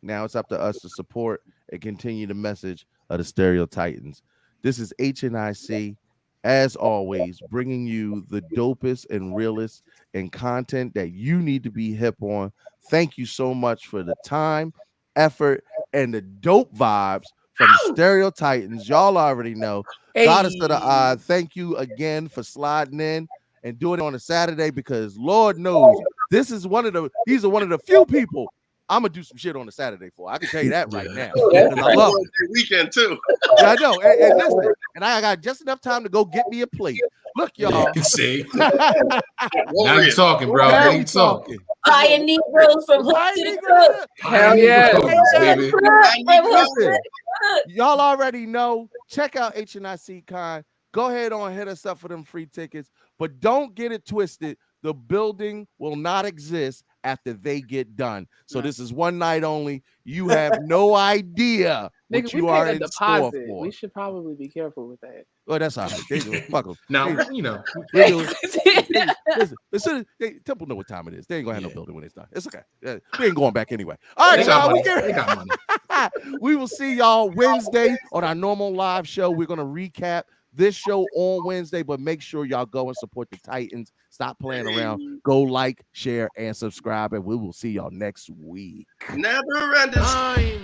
Now it's up to us to support and continue the message of the Stereotytans. This is Hnic, as always, bringing you the dopest and realest and content that you need to be hip on. Thank you so much for the time, effort, and the dope vibes from Stereotytans. Y'all already know. Goddess of the Odd, thank you again for sliding in and doing it on a Saturday, because Lord knows these are one of the few people I'm gonna do some shit on a Saturday for. I can tell you that right now. I love it. Weekend too. Yeah, I know. And listen, and I got just enough time to go get me a plate. Look, y'all. See, now you talking, bro. Now you talking. Pioneer Negroes from Hood to the Cook. Hell yeah, baby. Y'all already know. Check out Hnic Con. Go ahead on, hit us up for them free tickets, but don't get it twisted. The building will not exist after they get done. So this is one night only. You have no idea what you are in store for. We should probably be careful with that. Oh, that's all right. They do. Fuck them. Now, listen, Temple know what time it is. They ain't gonna have no building when it's done. It's okay. We ain't going back anyway. All right, y'all. They got money. We will see y'all Wednesday on our normal live show. We're gonna recap this show on Wednesday, but make sure y'all go and support the Titans. Stop playing around. Go like, share, and subscribe, and we will see y'all next week. Never ending.